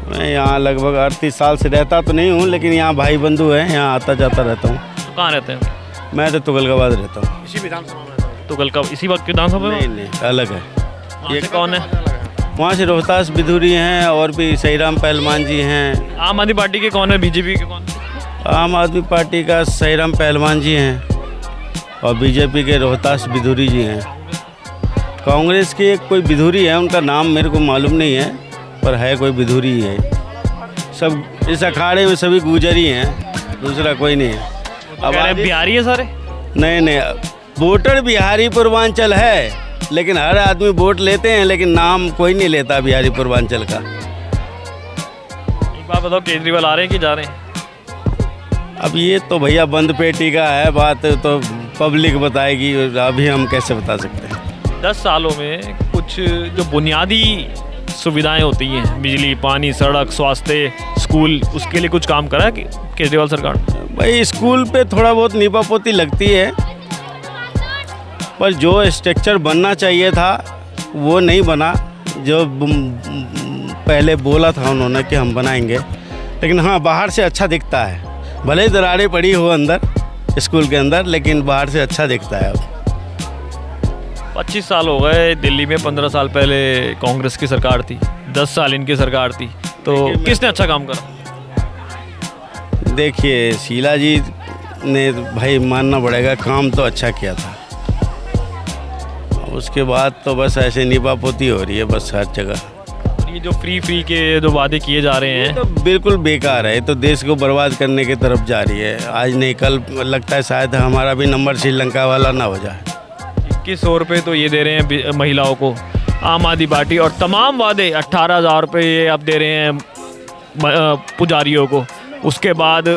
मैं यहाँ लगभग 38 साल से रहता तो नहीं हूँ, लेकिन यहाँ भाई बंधु है, यहाँ आता जाता रहता हूँ। तो कहाँ रहते हैं? मैं तो तुगलकाबाद रहता हूँ। इसी विधानसभा में? तुगलका इसी वक्त विधानसभा में? नहीं, अलग है। ये कौन है? वहाँ से रोहतास बिधूरी हैं, और भी सहीराम पहलवान जी हैं। आम आदमी पार्टी के कौन है? बीजेपी के कौन? आम आदमी पार्टी का सहीराम पहलवान जी हैं, और बीजेपी के रोहतास बिधूरी जी हैं। कांग्रेस के एक कोई बिधूरी है, उनका नाम मेरे को मालूम नहीं है, पर है कोई बिधूरी ही है। सब इस अखाड़े में सभी गुजरी हैं, दूसरा कोई नहीं है। अब बिहारी है सारे? नहीं, वोटर बिहारी पूर्वांचल है, लेकिन हर आदमी वोट लेते हैं, लेकिन नाम कोई नहीं लेता बिहारी पूर्वांचल का। एक बात बताओ, केजरीवाल आ रहे हैं कि जा रहे हैं? अब ये तो भैया बंद पेटी का है, बात तो पब्लिक बताएगी, अभी हम कैसे बता सकते हैं। 10 सालों में कुछ जो बुनियादी सुविधाएं होती हैं, बिजली, पानी, सड़क, स्वास्थ्य, स्कूल, उसके लिए कुछ काम करा है केजरीवाल सरकार? भाई स्कूल पे थोड़ा बहुत नीपापोती लगती है, पर जो स्ट्रक्चर बनना चाहिए था वो नहीं बना, जो पहले बोला था उन्होंने कि हम बनाएंगे। लेकिन हाँ, बाहर से अच्छा दिखता है, भले ही दरारें पड़ी हो अंदर स्कूल के अंदर, लेकिन बाहर से अच्छा दिखता है। अब 25 साल हो गए, दिल्ली में 15 साल पहले कांग्रेस की सरकार थी, 10 साल इनकी सरकार थी, तो किसने अच्छा काम करा? देखिए, शीला जी ने भाई मानना पड़ेगा, काम तो अच्छा किया था। उसके बाद तो बस ऐसे नीपापोती हो रही है बस हर जगह। ये जो फ्री के जो वादे किए जा रहे हैं, तो बिल्कुल बेकार है, तो देश को बर्बाद करने की तरफ जा रही है। आज नहीं कल लगता है शायद हमारा भी नंबर श्रीलंका वाला ना हो जाए। 2100 रुपये तो ये दे रहे हैं महिलाओं को आम आदमी पार्टी, और तमाम वादे 18,000 रुपये ये अब दे रहे हैं पुजारियों को, उसके बाद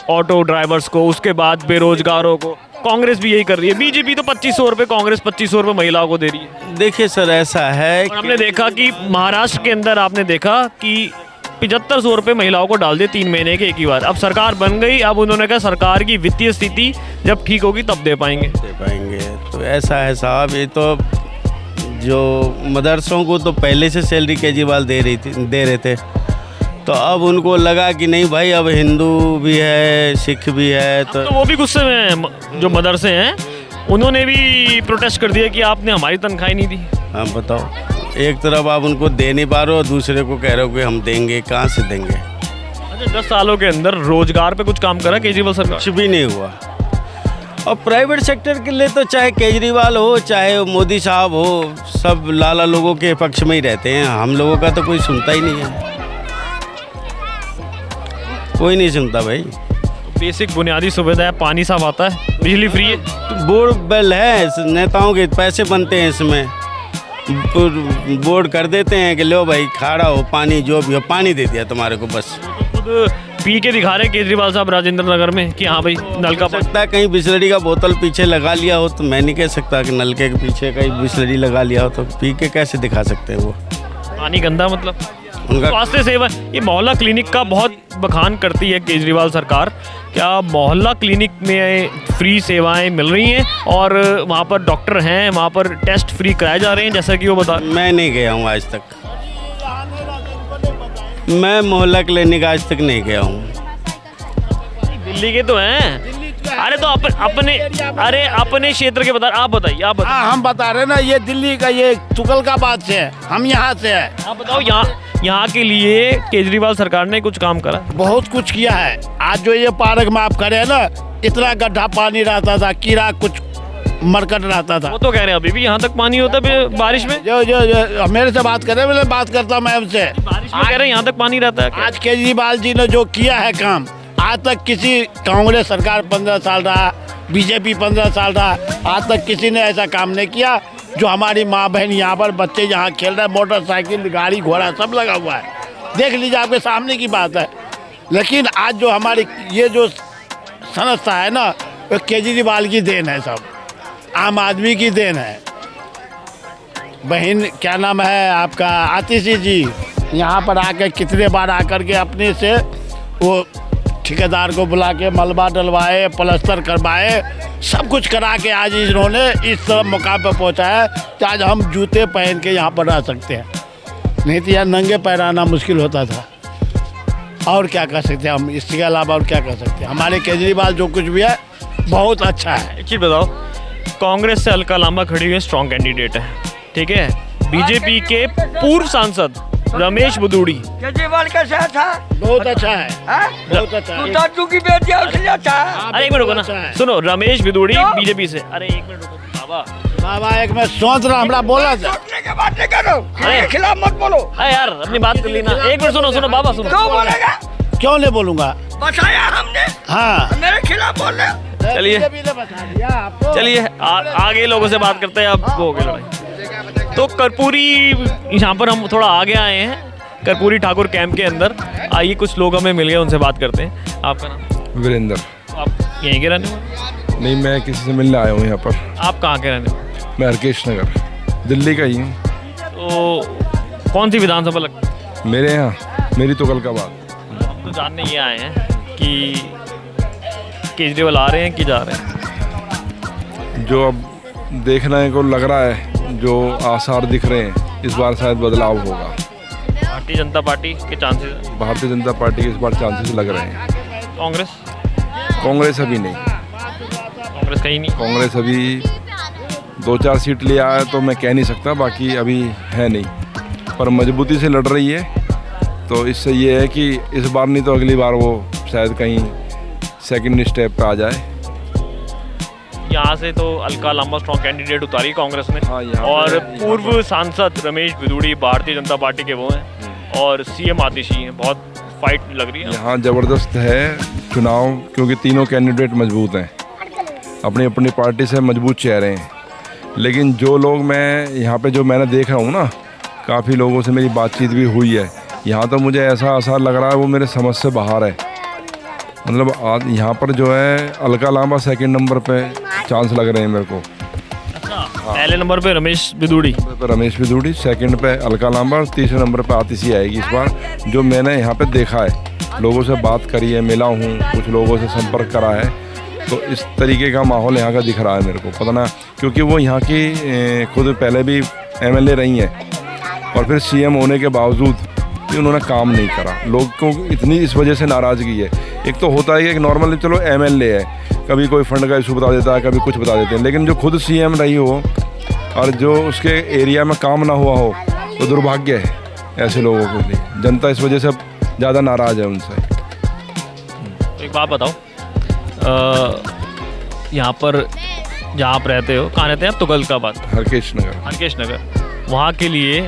ऑटो ड्राइवर्स को, उसके बाद बेरोजगारों को। कांग्रेस भी यही कर रही है, बीजेपी तो 2500 रुपये, कांग्रेस 2500 रुपये महिलाओं को दे रही है। देखिए सर, ऐसा है और हमने देखा कि महाराष्ट्र के अंदर आपने देखा कि 7500 रुपये महिलाओं को डाल दिए 3 महीने के एक ही बार। अब सरकार बन गई, अब उन्होंने कहा सरकार की वित्तीय स्थिति जब ठीक होगी तब दे पाएंगे। तो ऐसा है साहब, ये तो जो मदरसों को तो पहले से सैलरी केजरीवाल दे रहे थे, तो अब उनको लगा कि नहीं भाई, अब हिंदू भी है, सिख भी है, तो वो भी गुस्से में हैं। जो मदरसे हैं उन्होंने भी प्रोटेस्ट कर दिया कि आपने हमारी तनख्वाह नहीं दी। हाँ बताओ, एक तरफ आप उनको दे नहीं पा रहे हो, दूसरे को कह रहे हो कि हम देंगे, कहाँ से देंगे। अच्छा, 10 सालों के अंदर रोजगार पे कुछ काम करा केजरीवाल सरकार? कुछ भी नहीं हुआ। और प्राइवेट सेक्टर के लिए तो चाहे केजरीवाल हो चाहे मोदी साहब हो, सब लाला लोगों के पक्ष में ही रहते हैं। हम लोगों का तो कोई सुनता ही नहीं है, कोई नहीं सुनता भाई। बेसिक बुनियादी सुविधा है, पानी साफ आता है, बिजली फ्री है, बोर्ड बेल है, नेताओं के पैसे बनते हैं इसमें, बोर्ड कर देते हैं कि लो भाई खाड़ा हो, पानी जो भी हो पानी दे दिया तुम्हारे को बस। खुद पी के दिखा रहे केजरीवाल साहब राजेंद्र नगर में कि हाँ भाई नल का सकता है कहीं बिस्लरी का बोतल पीछे लगा लिया हो, तो मैं नहीं कह सकता कि नलके के पीछे कहीं बिस्लरी लगा लिया हो, तो पी के कैसे दिखा सकते हैं वो। पानी गंदा मतलब उनका स्वास्थ्य सेवा। ये मोहल्ला क्लिनिक का बहुत बखान करती है केजरीवाल सरकार। क्या मोहल्ला क्लिनिक में फ्री सेवाएं मिल रही हैं और वहाँ पर डॉक्टर हैं, वहाँ पर टेस्ट फ्री कराए जा रहे हैं जैसा कि वो बता? मैं नहीं गया हूँ आज तक, मैं मोहल्ला क्लिनिक आज तक नहीं गया हूँ। दिल्ली के तो हैं। अरे तो अपने क्षेत्र के बता, आप बताइए, आप बताइए। हाँ, हम बता रहे ना, ये दिल्ली का, ये तुगलकाबाद से है, हम यहाँ से है। आप बताओ, यहाँ के लिए केजरीवाल सरकार ने कुछ काम करा? बहुत कुछ किया है। आज जो ये पार्क में आप करे ना, इतना गड्ढा पानी रहता था, कीड़ा कुछ मरकट रहता था। वो तो कह रहे हैं अभी भी यहाँ तक पानी होता है बारिश में। जो मेरे से बात करे, मैं बात करता हूँ मैम से, बारिश में कह रहे हैं यहाँ तक पानी रहता है। आज केजरीवाल जी ने जो किया है काम, आज तक किसी कांग्रेस सरकार 15 साल रहा, बीजेपी 15 साल रहा, आज तक किसी ने ऐसा काम नहीं किया। जो हमारी माँ बहन यहाँ पर बच्चे यहाँ खेल रहे हैं, मोटरसाइकिल गाड़ी घोड़ा सब लगा हुआ है, देख लीजिए, आपके सामने की बात है। लेकिन आज जो हमारी ये जो संस्था है ना, वो केजरीवाल की देन है, सब आम आदमी की देन है। बहन क्या नाम है आपका, आतिशी जी यहाँ पर आकर कितने बार आकर के अपने से वो ठेकेदार को बुला के मलबा डलवाए, प्लास्टर करवाए, सब कुछ करा के आज इन्होंने इस मुकाम पर पहुँचाया कि आज हम जूते पहन के यहाँ पर रह सकते हैं, नहीं तो यार नंगे पैर आना मुश्किल होता था। और क्या कर सकते हैं हम, इसके अलावा और क्या कर सकते हैं। हमारे केजरीवाल जो कुछ भी है बहुत अच्छा है। एक चीज़ बताओ, कांग्रेस से अलका लांबा खड़ी हुई स्ट्रॉन्ग कैंडिडेट है, ठीक है, बीजेपी के पूर्व सांसद रमेश बुदूड़ी। केजरीवाल कैसा था? बहुत अच्छा है, बहुत अच्छा है। की बेटिया उससे अच्छा है। अरे एक मिनट रुको ना, सुनो, रमेश बुदूड़ी बीजेपी से। अरे एक मिनट रुको बाबा, एक मैं सोच रहा, हमरा बोला था। सोचने के बात नहीं करो, मेरे खिलाफ मत बोलो। अरे यार अपनी बात कर लेना। एक मिनट सुनो बाबा, सुनो। क्यों बोलेगा? क्यों नहीं बोलूंगा, बताया हमने। हाँ, मेरे खिलाफ बोल रहे। चलिए आगे लोगों से बात करते हैं। अब वो हो गई लड़ाई। तो कर्पूरी, यहाँ पर हम थोड़ा आगे आए हैं, कर्पूरी ठाकुर कैंप के अंदर। आइए, कुछ लोग हमें मिल गए, उनसे बात करते हैं। आपका नाम? वीरेंद्र। आप यहीं के रहने वाले? नहीं, मैं किसी से मिलने आया हूँ यहाँ पर। आप कहाँ के रहने वाले? मैं हरकेश नगर, दिल्ली का ही हूँ। तो कौन सी विधानसभा लगती है मेरे यहाँ? मेरी तुगलकाबाद। तो जानने ये आए हैं कि केजरीवाल आ रहे हैं कि जा रहे हैं? जो अब देखने को लग रहा है, जो आसार दिख रहे हैं, इस बार शायद बदलाव होगा। भारतीय जनता पार्टी के चांसेस? भारतीय जनता पार्टी के इस बार चांसेस लग रहे हैं। कांग्रेस? कांग्रेस अभी नहीं। कांग्रेस कहीं नहीं? कांग्रेस अभी 2-4 सीट लिया है तो मैं कह नहीं सकता, बाकी अभी है नहीं, पर मजबूती से लड़ रही है। तो इससे ये है कि इस बार नहीं तो अगली बार वो शायद कहीं सेकंड स्टेप पे आ जाए। यहाँ से तो अलका लांबा स्ट्रॉन्ग कैंडिडेट उतारी कांग्रेस ने। हाँ, और पूर्व सांसद रमेश बुदूड़ी भारतीय जनता पार्टी के वो हैं, और सीएम आतिशी हैं। बहुत फाइट लग रही है यहाँ, ज़बरदस्त है चुनाव, क्योंकि तीनों कैंडिडेट मजबूत हैं, अपनी अपनी पार्टी से मजबूत चेहरे हैं। लेकिन जो लोग मैं यहाँ पे जो मैंने देख रहा हूँ ना, काफ़ी लोगों से मेरी बातचीत भी हुई है, यहाँ तो मुझे ऐसा आसार लग रहा है वो मेरे समझ से बाहर है। मतलब आज यहाँ पर जो है अलका लांबा सेकंड नंबर पे चांस लग रहे हैं मेरे को। पहले नंबर पे रमेश बिदूड़ी, रमेश बिदूड़ी, सेकंड पे अलका लांबा और तीसरे नंबर पे आतिशी आएगी इस बार। जो मैंने यहाँ पे देखा है, लोगों से बात करी है, मिला हूँ, कुछ लोगों से संपर्क करा है, तो इस तरीके का माहौल यहाँ का दिख रहा है मेरे को। पता ना, क्योंकि वो यहाँ की खुद पहले भी MLA रही हैं और फिर CM होने के बावजूद भी उन्होंने काम नहीं करा। लोग को इतनी इस वजह से नाराज़गी है। एक तो होता है कि एक नॉर्मली चलो MLA है, कभी कोई फंड का इशू बता देता है, कभी कुछ बता देते हैं, लेकिन जो खुद CM रही हो और जो उसके एरिया में काम ना हुआ हो तो दुर्भाग्य है ऐसे लोगों के लिए। जनता इस वजह से ज़्यादा नाराज़ है उनसे। एक बात बताओ, यहाँ पर जहाँ आप रहते हो, कहाँ रहते हैं आप? तुगलकाबाद, हरकेश नगर। हरकेश नगर, वहाँ के लिए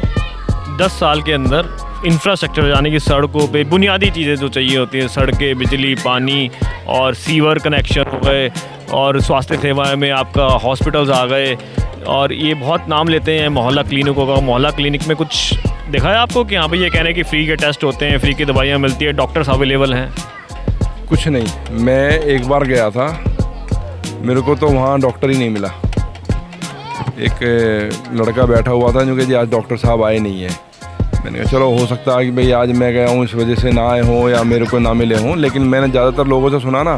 10 साल के अंदर इंफ्रास्ट्रक्चर, यानी कि सड़कों पे बुनियादी चीज़ें जो चाहिए होती हैं, सड़कें, बिजली, पानी और सीवर कनेक्शन हो गए, और स्वास्थ्य सेवाएं में आपका हॉस्पिटल्स आ गए, और ये बहुत नाम लेते हैं मोहल्ला क्लिनिकों का। मोहल्ला क्लिनिक में कुछ देखा है आपको कि हाँ भाई ये कह रहे हैं कि फ्री के टेस्ट होते हैं, फ्री की दवाइयाँ मिलती है, डॉक्टर्स अवेलेबल हैं? कुछ नहीं। मैं एक बार गया था, मेरे को तो वहाँ डॉक्टर ही नहीं मिला। एक लड़का बैठा हुआ था जो कि जी आज डॉक्टर साहब आए नहीं हैं। मैंने कहा चलो हो सकता है कि भाई आज मैं गया हूँ इस वजह से ना आए हों या मेरे को ना मिले हों, लेकिन मैंने ज़्यादातर लोगों से सुना ना,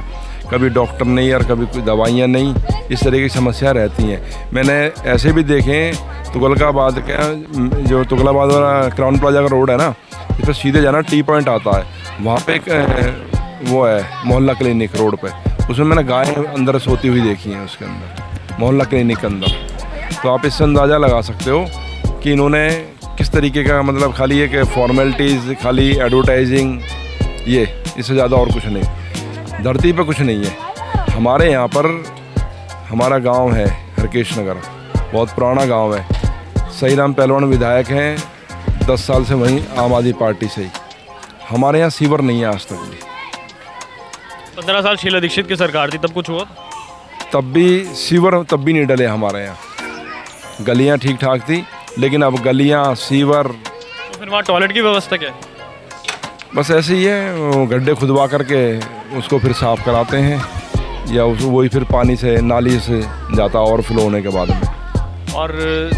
कभी डॉक्टर नहीं और कभी कोई दवाइयाँ नहीं, इस तरह की समस्या रहती हैं। मैंने ऐसे भी देखे तुगलकाबाद का, जो तुगलकाबाद वाला क्राउन प्लाजा का रोड है ना, इस पर सीधे जाना टी पॉइंट आता है, वहाँ पे एक वो है मोहल्ला क्लिनिक रोड पे, उसमें मैंने गाय अंदर सोती हुई देखी है उसके अंदर, मोहल्ला क्लिनिक के अंदर। तो आप इससे अंदाज़ा लगा सकते हो कि इन्होंने किस तरीके का, मतलब खाली एक फॉर्मेलिटीज़, खाली एडवर्टाइजिंग, ये इससे ज़्यादा और कुछ नहीं। धरती पे कुछ नहीं है। हमारे यहाँ पर हमारा गांव है हरकेश नगर, बहुत पुराना गांव है। सही राम पहलवान विधायक हैं 10 साल से, वहीं आम आदमी पार्टी से ही। हमारे यहाँ सीवर नहीं है आज तक भी। 15 साल शीला दीक्षित की सरकार थी, तब कुछ हुआ? तब भी सीवर तब भी नहीं डले हमारे यहाँ। गलियाँ ठीक ठाक थी, लेकिन अब गलियाँ, सीवर, तो फिर वहाँ टॉयलेट की व्यवस्था क्या है? बस ऐसे ही है, वो गड्ढे खुदवा करके उसको फिर साफ़ कराते हैं, या वही फिर पानी से नाली से जाता और फ्लो होने के बाद में। और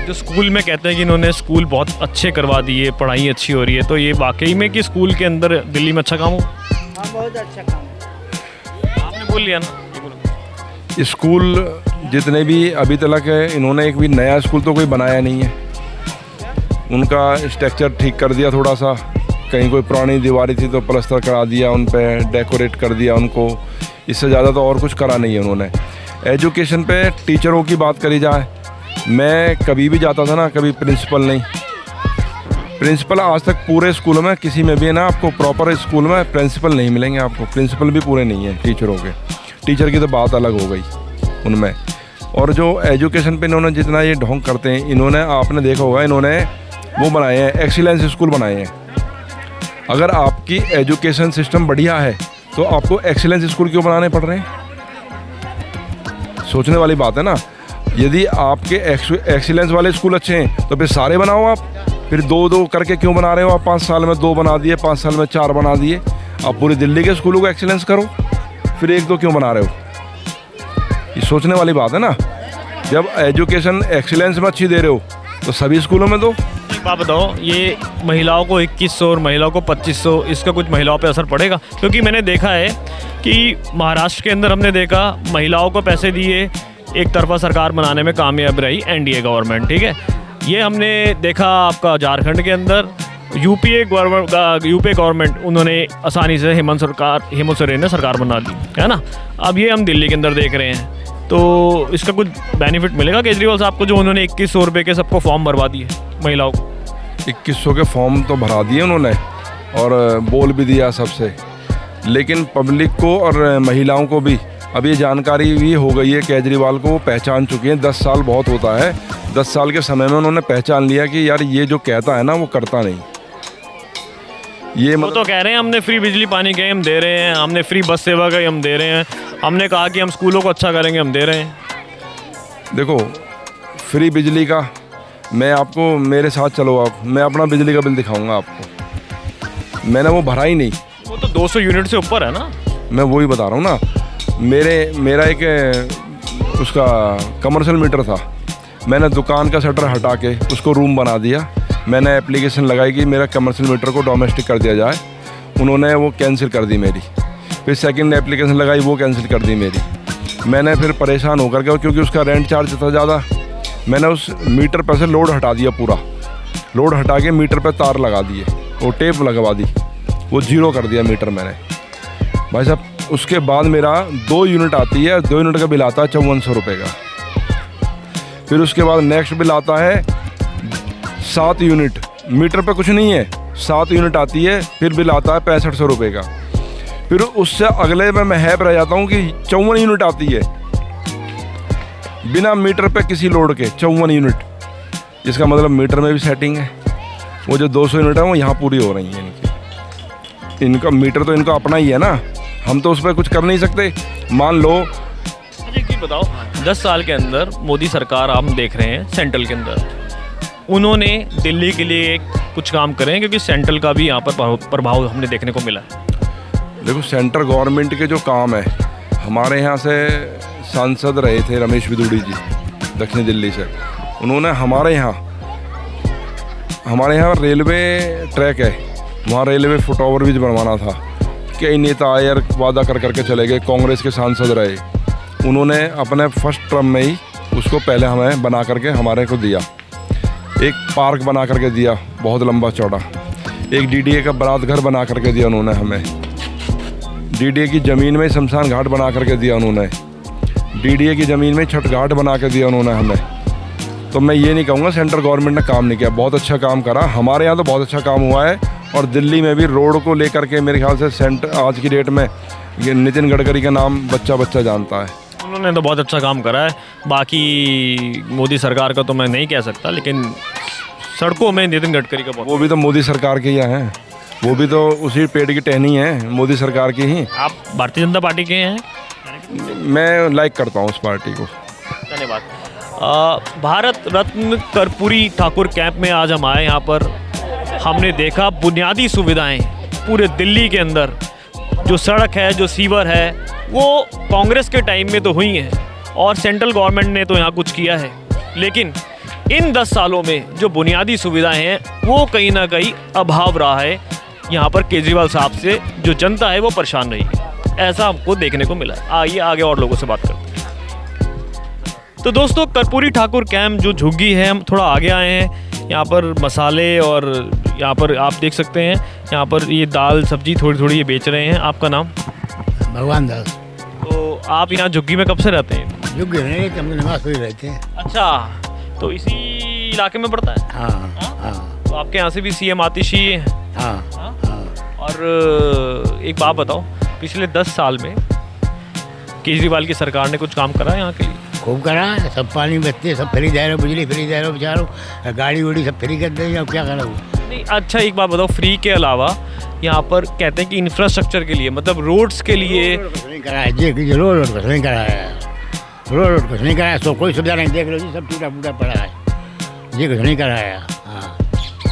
जो स्कूल में कहते हैं कि इन्होंने स्कूल बहुत अच्छे करवा दिए, पढ़ाई अच्छी हो रही है, तो ये वाकई में कि स्कूल के अंदर दिल्ली में अच्छा काम हो? हाँ, बहुत अच्छा काम है। आपने बोल लिया ना। स्कूल जितने भी अभी तक है, इन्होंने एक भी नया स्कूल तो कोई बनाया नहीं है। उनका स्ट्रक्चर ठीक कर दिया थोड़ा सा, कहीं कोई पुरानी दीवारें थी तो प्लास्टर करा दिया, उन पे डेकोरेट कर दिया उनको, इससे ज़्यादा तो और कुछ करा नहीं है उन्होंने। एजुकेशन पे टीचरों की बात करी जाए, मैं कभी भी जाता था ना, कभी प्रिंसिपल नहीं। प्रिंसिपल आज तक पूरे स्कूलों में किसी में भी है ना, आपको प्रॉपर स्कूल में प्रिंसिपल नहीं मिलेंगे आपको। प्रिंसिपल भी पूरे नहीं है टीचरों के। टीचर की तो बात अलग हो गई उनमें। और जो एजुकेशन पे इन्होंने जितना ये ढोंग करते हैं, इन्होंने, आपने देखा होगा, इन्होंने वो बनाए हैं, एक्सीलेंस स्कूल बनाए हैं। अगर आपकी एजुकेशन सिस्टम बढ़िया है तो आपको एक्सीलेंस स्कूल क्यों बनाने पड़ रहे हैं? सोचने वाली बात है ना। यदि आपके एक्सीलेंस वाले स्कूल अच्छे हैं तो फिर सारे बनाओ आप। फिर 2-2 करके क्यों बना रहे हो आप? 5 साल में 2 बना दिए, 5 साल में 4 बना दिए। आप पूरी दिल्ली के स्कूलों को एक्सीलेंस करो, फिर 1-2 क्यों बना रहे हो? ये सोचने वाली बात है ना। जब एजुकेशन एक्सीलेंस में अच्छी दे रहे हो तो सभी स्कूलों में दो। एक बात बताओ, ये महिलाओं को 2100 और महिलाओं को 2500, इसका कुछ महिलाओं पे असर पड़ेगा? क्योंकि मैंने देखा है कि महाराष्ट्र के अंदर हमने देखा, महिलाओं को पैसे दिए, एक तरफा सरकार बनाने में कामयाब रही एनडीए गवर्नमेंट, ठीक है। ये हमने देखा आपका झारखंड के अंदर, यूपीए गवर्नमेंट, उन्होंने आसानी से हेमंत सोरेन ने सरकार बना दी, है ना। अब ये हम दिल्ली के अंदर देख रहे हैं, तो इसका कुछ बेनिफिट मिलेगा केजरीवाल साहब को, जो उन्होंने 2100 रुपये के सबको फॉर्म भरवा दिए महिलाओं को? 2100 के फॉर्म तो भरा दिए उन्होंने और बोल भी दिया सबसे, लेकिन पब्लिक को और महिलाओं को भी अब ये जानकारी भी हो गई है। केजरीवाल को वो पहचान चुके हैं। 10 साल बहुत होता है, 10 साल के समय में उन्होंने पहचान लिया कि यार ये जो कहता है ना वो करता नहीं। ये वो तो कह रहे हैं हमने फ्री बिजली पानी के हम दे रहे हैं, हमने फ्री बस सेवा का हम दे रहे हैं, हमने कहा कि हम स्कूलों को अच्छा करेंगे, हम दे रहे हैं। देखो, फ्री बिजली का मैं आपको, मेरे साथ चलो आप, मैं अपना बिजली का बिल दिखाऊंगा आपको। मैंने वो भरा ही नहीं। वो तो 200 यूनिट से ऊपर है ना। मैं वही बता रहा हूँ ना। मेरा एक उसका कमर्शियल मीटर था, मैंने दुकान का शटर हटा के उसको रूम बना दिया। मैंने एप्लीकेशन लगाई कि मेरा कमर्शियल मीटर को डोमेस्टिक कर दिया जाए, उन्होंने वो कैंसिल कर दी मेरी। फिर सेकंड एप्लीकेशन लगाई, वो कैंसिल कर दी मेरी। मैंने फिर परेशान होकर के, क्योंकि उसका रेंट चार्ज था ज़्यादा, मैंने उस मीटर पर से लोड हटा दिया, पूरा लोड हटा के मीटर पर तार लगा दिए, वो टेप लगवा दी, वो जीरो कर दिया मीटर मैंने भाई साहब। उसके बाद मेरा 2 यूनिट आती है, 2 यूनिट का बिल आता है 5400 रुपये का। फिर उसके बाद नेक्स्ट बिल आता है 7 यूनिट, मीटर पे कुछ नहीं है, 7 यूनिट आती है, फिर बिल आता है 6500 रुपये का। फिर उससे अगले में मैं हैप रह जाता हूँ कि 54 यूनिट आती है बिना मीटर पे किसी लोड के, 54 यूनिट। इसका मतलब मीटर में भी सेटिंग है। वो जो 200 यूनिट है वो यहाँ पूरी हो रही है इनका मीटर तो इनका अपना ही है ना, हम तो उस पर कुछ कर नहीं सकते। मान लो अच्छा बताओ, 10 साल के अंदर मोदी सरकार आप देख रहे हैं सेंट्रल के अंदर, उन्होंने दिल्ली के लिए कुछ काम करे हैं, क्योंकि सेंट्रल का भी यहाँ पर प्रभाव हमने देखने को मिला है। देखो सेंट्रल गवर्नमेंट के जो काम है, हमारे यहाँ से सांसद रहे थे रमेश बिदूड़ी जी दक्षिण दिल्ली से, उन्होंने हमारे यहाँ रेलवे ट्रैक है, वहाँ रेलवे फुट ओवर ब्रिज बनवाना था। कई नेता आए और वादा कर करके चले गए, कांग्रेस के सांसद रहे, उन्होंने अपने फर्स्ट टर्म में ही उसको पहले हमें बना करके हमारे को दिया। एक पार्क बना करके दिया बहुत लंबा चौड़ा, एक डीडीए का बारात घर बना करके दिया उन्होंने हमें, डीडीए की ज़मीन में शमशान घाट बना करके दिया उन्होंने, डीडीए की ज़मीन में छठ घाट बना के दिया उन्होंने हमें। तो मैं ये नहीं कहूँगा सेंट्रल गवर्नमेंट ने काम नहीं किया, बहुत अच्छा काम करा। हमारे यहाँ तो बहुत अच्छा काम हुआ है, और दिल्ली में भी रोड को लेकर के मेरे ख्याल से आज की डेट में ये नितिन गडकरी का नाम बच्चा जानता है। उन्होंने तो बहुत अच्छा काम करा है, बाकी मोदी सरकार का तो मैं नहीं कह सकता, लेकिन सड़कों में नितिन गडकरी का वो भी तो मोदी सरकार के ही हैं, वो भी तो उसी पेड़ की टहनी है, मोदी सरकार की ही। आप भारतीय जनता पार्टी के हैं? मैं लाइक करता हूँ उस पार्टी को। धन्यवाद। भारत रत्न कर्पूरी ठाकुर कैंप में आज हम आए, यहाँ पर हमने देखा बुनियादी सुविधाएं पूरे दिल्ली के अंदर, जो सड़क है, जो सीवर है, वो कांग्रेस के टाइम में तो हुई हैं, और सेंट्रल गवर्नमेंट ने तो यहाँ कुछ किया है, लेकिन इन 10 सालों में जो बुनियादी सुविधाएं हैं वो कहीं ना कहीं अभाव रहा है। यहाँ पर केजरीवाल साहब से जो जनता है वो परेशान रही है, ऐसा हमको देखने को मिला है। आइए आगे और लोगों से बात करते हैं। तो दोस्तों, कर्पूरी ठाकुर कैंप जो झुग्गी है, हम थोड़ा आगे आए हैं। यहाँ पर मसाले और यहाँ पर आप देख सकते हैं, यहाँ पर ये दाल सब्जी थोड़ी ये बेच रहे हैं। आपका नाम? भगवान दास। तो आप यहाँ झुग्गी में कब से रहते हैं? झुग्गी नहीं, हम निवास में रहते हैं। अच्छा, तो इसी इलाके में पड़ता है? हाँ। तो आपके यहाँ से भी सीएम आतिशी है? हाँ। और एक बात बताओ, पिछले 10 साल में केजरीवाल की सरकार ने कुछ काम करा है यहाँ के लिए? खूब करा है, सब पानी बचते, सब फ्री दे रहे, बिजली फ्री दे रहे, बेचारों गाड़ी उड़ी सब फ्री कर देंगे, अब क्या करा? नहीं, अच्छा एक बात बताओ, फ्री के अलावा यहाँ पर कहते हैं कि इंफ्रास्ट्रक्चर के लिए, मतलब रोड्स के लिए कुछ नहीं करा है जी, रोड कुछ नहीं करा है, रोड कुछ नहीं करा है, सो कोई सुविधा नहीं, देख लो जी, सब टूटा फूटा पड़ा है जी, कुछ नहीं करा है। हाँ,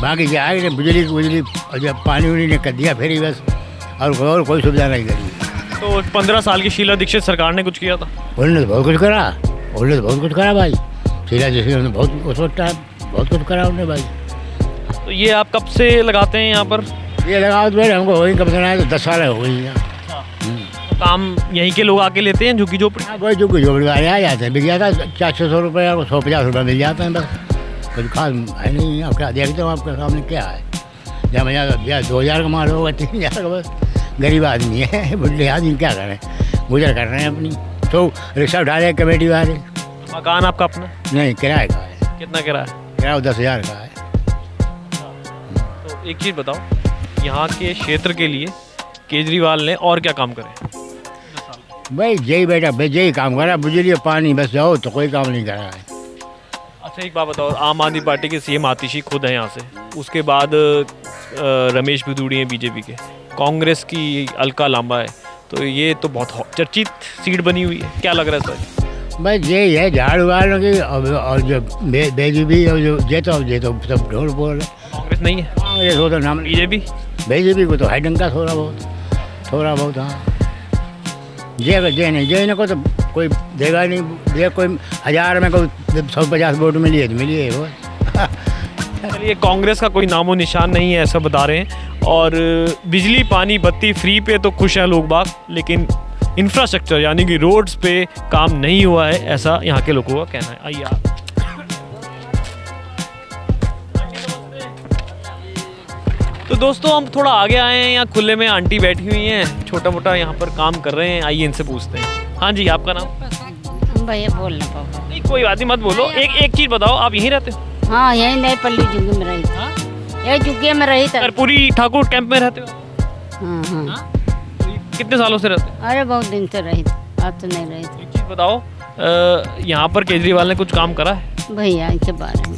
बाकी जो आए बिजली और जब पानी उनी ने कर दिया फ्री बस, और कोई सुविधा नहीं करी। तो 15 साल की शीला दीक्षित सरकार ने कुछ किया था? उन्होंने बहुत कुछ करा, उन्होंने बहुत कुछ करा भाई, शीला दीक्षित ने बहुत कुछ करा उन्होंने भाई। तो ये आप कब से लगाते हैं यहाँ पर? ये लगाओ तो हमको वही कब से तो 10 साल हो गई। काम यहीं के लोग आके लेते हैं, झुग्गी झोपड़ी? वही झुग्गी झोपड़ी वाले आ जाते हैं, बिक जाता है 400 रुपये, 150 रुपये मिल जाते हैं, बस कुछ खास है नहीं। आप क्या देखते हो, आपके सामने क्या है, जब मैं 2000 का माल होगा, 3000 का, बस गरीब आदमी है, बुढ़े आदमी क्या करें, गुजर कर रहे हैं अपनी। तो रिक्शा उठा रहे कमेटी वाले। मकान आपका अपना? नहीं, किराए का है। कितना किराया? किराया 10,000 का है। तो एक चीज़ बताओ, यहाँ के क्षेत्र के लिए केजरीवाल ने और क्या काम करे? भाई यही बेटा, भाई यही काम करा, बिजली पानी बस जाओ, तो कोई काम नहीं करा है। अच्छा एक बात बताओ, आम आदमी पार्टी के सीएम आतिशी खुद हैं यहाँ से, उसके बाद रमेश बिदूड़ी हैं बीजेपी के, कांग्रेस की अलका लांबा है, तो ये तो बहुत चर्चित सीट बनी हुई है, क्या लग रहा है सर? भाई यही है झाड़ू वालों की, और जो बीजेपी और जो ये तो सब ढोल बोल रहे। कांग्रेस नहीं है? कांग्रेस हो तो नाम, बीजेपी को तो है डंका थोड़ा बहुत। हाँ, देने को तो कोई देगा नहीं, दे कोई 1000 में कोई 150 वोट मिली है तो मिली है वो। चलिए, कांग्रेस का कोई नामो निशान नहीं है ऐसा बता रहे हैं। और बिजली पानी बत्ती फ्री पे तो खुश हैं लोग बाग, लेकिन इंफ्रास्ट्रक्चर यानी कि रोड्स पे काम नहीं हुआ है, ऐसा यहाँ के लोगों का कहना है। आइए आप। तो दोस्तों, हम थोड़ा आगे आए हैं, यहाँ खुले में आंटी बैठी हुई हैं, छोटा मोटा यहाँ पर काम कर रहे हैं। आइए इनसे पूछते हैं। हाँ जी, आपका नाम? भैया बोलना पापा। नहीं, कोई बात नहीं, मत बोलो। एक चीज़ बताओ, आप यहीं रहते हो? हाँ, यहीं नई पल्ली जुग्गी में रही थी। यही जुग्गी में रही थी। कर्पूरी ठाकुर कैंप में रहते हो? हाँ। कितने सालों से रहते हो? अरे बहुत दिन से रही थी, अब तो नहीं रही थी। एक चीज़ बताओ, यहाँ पर केजरीवाल ने कुछ काम करा है? भैया इसके बारे में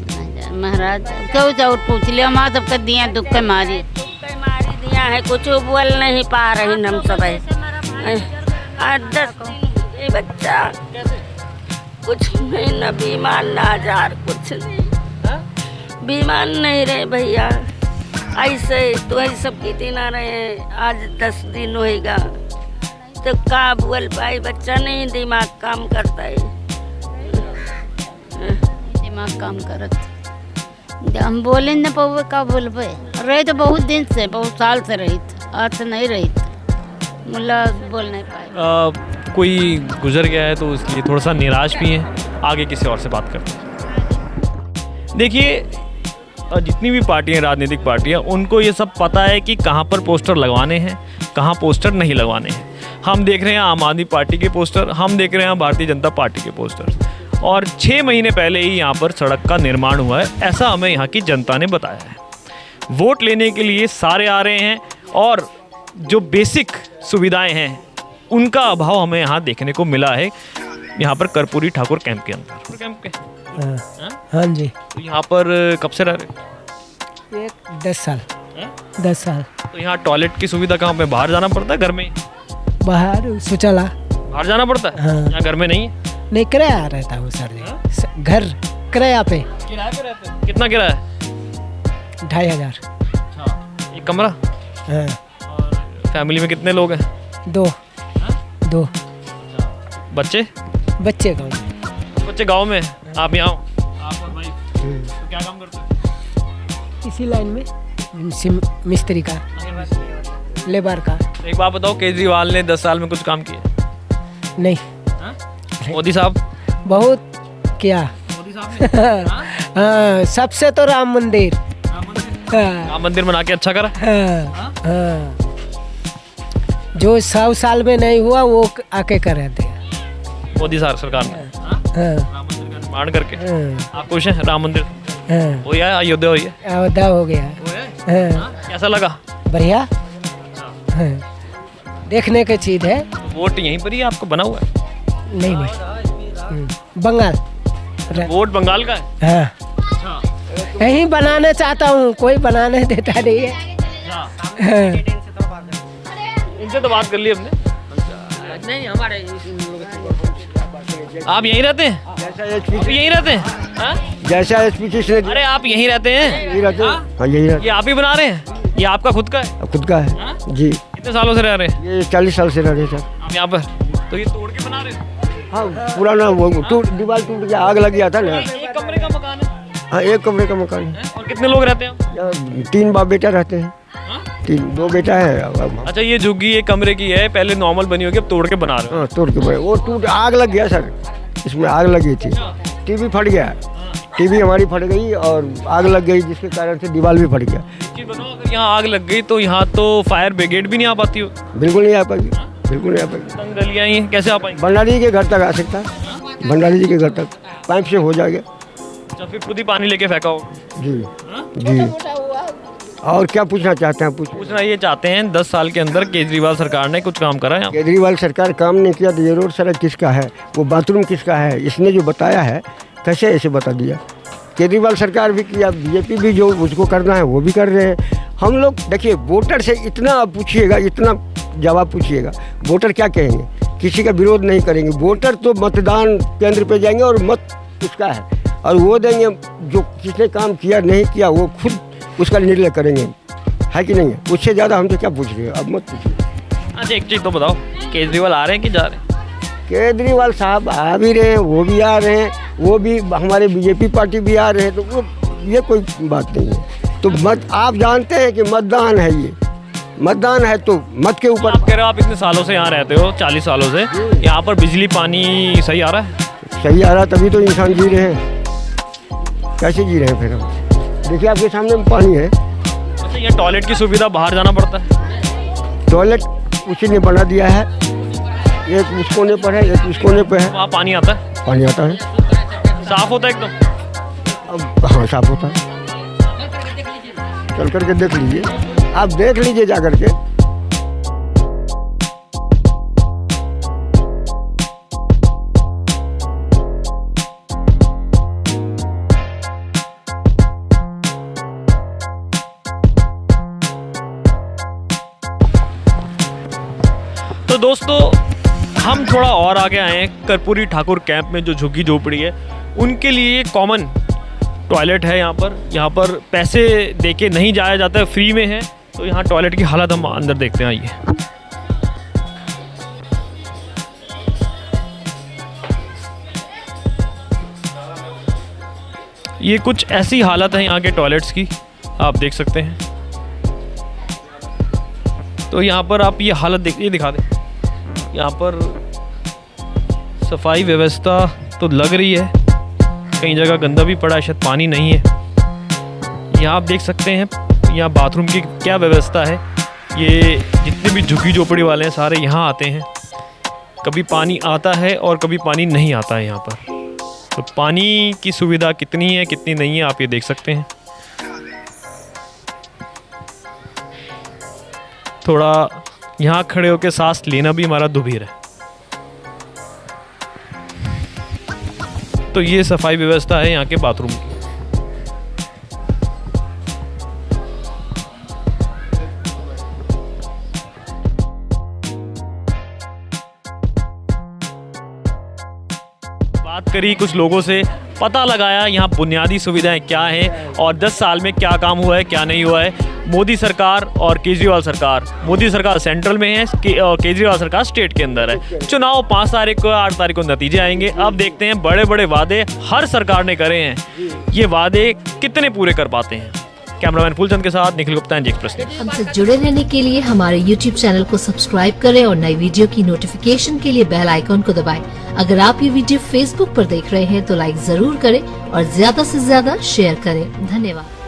महाराज क्यों जाओ पूछ लिया, माँ सबके दिया दुख के मारी दिया है, कुछ बोल नहीं पा रही हम सब। 10 दिन बच्चा कुछ नहीं, न बीमार न आजार, कुछ नहीं, बीमार नहीं रहे भैया। ऐसे तो ऐसे सब की ना रहे, आज 10 दिन होएगा तो का बोल पाई, बच्चा नहीं दिमाग काम करता है, दिमाग काम करत हम बोले न पावे का बोलबे। रहे तो बहुत दिन से, बहुत साल से रही थी, आज से नहीं रही थी, मुल्ला बोल नहीं पाए। कोई गुजर गया है तो इसलिए थोड़ा सा निराश भी हैं। आगे किसी और से बात करते हैं। देखिए, जितनी भी पार्टियां, राजनीतिक पार्टियां, उनको ये सब पता है कि कहाँ पर पोस्टर लगवाने हैं, कहाँ पोस्टर नहीं लगवाने हैं। हम देख रहे हैं आम आदमी पार्टी के पोस्टर, हम देख रहे हैं भारतीय जनता पार्टी के पोस्टर, और 6 महीने पहले ही यहाँ पर सड़क का निर्माण हुआ है, ऐसा हमें यहाँ की जनता ने बताया है। वोट लेने के लिए सारे आ रहे हैं और जो बेसिक सुविधाएं हैं उनका अभाव हमें यहाँ देखने को मिला है, यहाँ पर कर्पूरी ठाकुर कैंप के अंदर। कैंप के हाँ जी। तो यहाँ पर कब से रह रहे? 10 साल। 10 साल। तो यहाँ टॉयलेट की सुविधा कहाँ पे, बाहर जाना पड़ता है, घर में? बाहर शौचालय बाहर जाना पड़ता है। हाँ। यहाँ घर में नहीं है? नहीं, किराया रहता है वो सर जी। घर किराया पे। किराए पे रहते हैं? कितना किराया है? 2500। अच्छा, एक कमरा? हाँ। और फैमिली में कितने लोग हैं? 2। 2 बच्चे? बच्चे गाँव में। बच्चे गाँव में, आप यहाँ हो? आप और भाई तो क्या काम करते हो? इसी लाइन में मिस्त्री का, लेबर का। एक बात बताओ, केजरीवाल ने 10 साल में कुछ काम किया? नहीं। मोदी साहब? बहुत किया। मोदी साहब ने? हाँ, सबसे तो राम मंदिर। राम मंदिर बना के अच्छा करा? हाँ। जो 100 साल में नहीं हुआ वो आके कर रहे थे मोदी सरकार ने। राम मंदिर का निर्माण करके। आप खुश हैं? राम मंदिर हो गया, अयोध्या हुई है? अयोध्या हो गया। कैसा लगा? बढ़िया। देखने की चीज है। वोट यहीं पर ही आपको बना हुआ है? नहीं भाई, बंगाल। वोट बंगाल का है? हाँ। यहीं बनाने चाहता हूँ, कोई बनाने देता नहीं है। इनसे तो बात कर ली हमने। नहीं, हमारे आप यहीं रहते हैं? आप यहीं रहते हैं? जैसा एसपी से। अरे आप यहीं रहते हैं? यहीं रहते हैं। हाँ, यहीं रहते। ये आप ही बना रहे हैं? ये आपका खुद का है? खुद का है जी। कितने सालों से रह रहे हैं? ये 40 साल से रह रहे हैं सर। आप यहाँ पर? तो ये तोड़ के बना रहे हैं? हाँ, पुराना वो दीवार टूट गया, आग लग गया था ना। एक कमरे का मकान है? हाँ, 1 कमरे का मकान है। और कितने लोग रहते हैं? 3 बाप बेटा रहते हैं। 2 बेटा है। अच्छा, ये झुग्गी 1 कमरे की है, पहले नॉर्मल बनी होगी, अब तोड़ के बना रहे हो? हाँ, तोड़ के बने। वो टूट, आग लग गया सर, इसमें आग लगी थी। टीवी फट गया, टीवी हमारी फट गई और आग लग गई, जिसके कारण से दीवार भी फट गया। अगर यहाँ आग लग गई तो यहाँ तो फायर ब्रिगेड भी नहीं आ पाती हो? बिल्कुल नहीं आ पाएगी, बिल्कुल नहीं आ पाएगी। तंग गलियाँ ही कैसे आ पाएंगी? भंडारी जी के घर तक आ सकता है, भंडारी जी के घर तक पाइप से हो जाएगा। अच्छा, फिर खुद ही पानी लेके फेंका हो? जी जी। और क्या पूछना चाहते हैं? पूछना ये चाहते हैं, 10 साल के अंदर केजरीवाल सरकार ने कुछ काम करा है? केजरीवाल सरकार काम नहीं किया तो ये रोड सड़क किसका है, वो बाथरूम किसका है, इसने जो बताया है कैसे ऐसे बता दिया। केजरीवाल सरकार भी किया, बीजेपी भी जो उसको करना है वो भी कर रहे हैं। हम लोग देखिए, वोटर से इतना पूछिएगा, इतना जवाब पूछिएगा, वोटर क्या कहेंगे? किसी का विरोध नहीं करेंगे। वोटर तो मतदान केंद्र पे जाएंगे और मत उसका है, और वो देंगे जो किसने काम किया नहीं किया, वो खुद उसका निर्णय करेंगे, है कि नहीं है? उससे ज़्यादा हमसे क्या पूछ रहे हो? अब मत पूछिए। अच्छा एक चीज़ तो बताओ, केजरीवाल आ रहे हैं कि जा रहे हैं? केजरीवाल साहब आ भी रहे हैं, वो भी आ रहे हैं, वो भी हमारे बीजेपी पार्टी भी आ रहे हैं, तो वो ये कोई बात नहीं है। तो मत आप जानते हैं कि मतदान है, ये मतदान है तो मत के ऊपर। आप कह रहे हो आप इतने सालों से यहाँ रहते हो, 40 सालों से, यहाँ पर बिजली पानी सही आ रहा है? सही आ रहा, तभी तो इंसान जी रहे हैं। कैसे जी रहे हैं फिर हम? देखिए आपके सामने में पानी है। अच्छा यहाँ टॉयलेट की सुविधा बाहर जाना पड़ता है? टॉयलेट उसी ने बना दिया है, एक उस कोने पर है, एक उस कोने पर है। वहाँ पानी आता है? पानी आता है, साफ होता है एकदम? अब हाँ साफ होता है, चल करके देख लीजिए, आप देख लीजिए जा करके। तो दोस्तों हम थोड़ा और आगे आए हैं, कर्पूरी ठाकुर कैंप में जो झुग्गी झोपड़ी है उनके लिए कॉमन टॉयलेट है यहाँ पर पैसे देके नहीं जाया जाता है, फ्री में है। तो यहाँ टॉयलेट की हालत हम अंदर देखते हैं, आइए। ये कुछ ऐसी हालत है यहाँ के टॉयलेट्स की, आप देख सकते हैं। तो यहाँ पर आप ये हालत देखिए, दिखा दें, यहाँ पर सफाई व्यवस्था तो लग रही है, कई जगह गंदा भी पड़ा है, शायद पानी नहीं है। यहाँ आप देख सकते हैं यहाँ बाथरूम की क्या व्यवस्था है। ये जितने भी झुग्गी झोपड़ी वाले हैं सारे यहाँ आते हैं, कभी पानी आता है और कभी पानी नहीं आता है यहाँ पर। तो पानी की सुविधा कितनी है कितनी नहीं है आप ये देख सकते हैं। थोड़ा यहाँ खड़े होकर सांस लेना भी हमारा दुभीर है। तो ये सफाई व्यवस्था है यहाँ के बाथरूम की। बात करी कुछ लोगों से, पता लगाया यहाँ बुनियादी सुविधाएं क्या हैं और 10 साल में क्या काम हुआ है क्या नहीं हुआ है। मोदी सरकार और केजरीवाल सरकार, मोदी सरकार सेंट्रल में है और केजरीवाल सरकार स्टेट के अंदर है। चुनाव 5 तारीख को 8 तारीख को नतीजे आएंगे। अब देखते हैं बड़े बड़े वादे हर सरकार ने करे हैं, ये वादे कितने पूरे कर पाते हैं। कैमरामैन फूलचंद के साथ Nikhil Gupta, NG express news. हमसे जुड़े रहने के लिए हमारे YouTube चैनल को सब्सक्राइब करें और नई वीडियो की नोटिफिकेशन के लिए बेल आइकॉन को दबाएं। अगर आप ये वीडियो Facebook पर देख रहे हैं तो लाइक जरूर करें और ज्यादा से ज्यादा शेयर करें। धन्यवाद।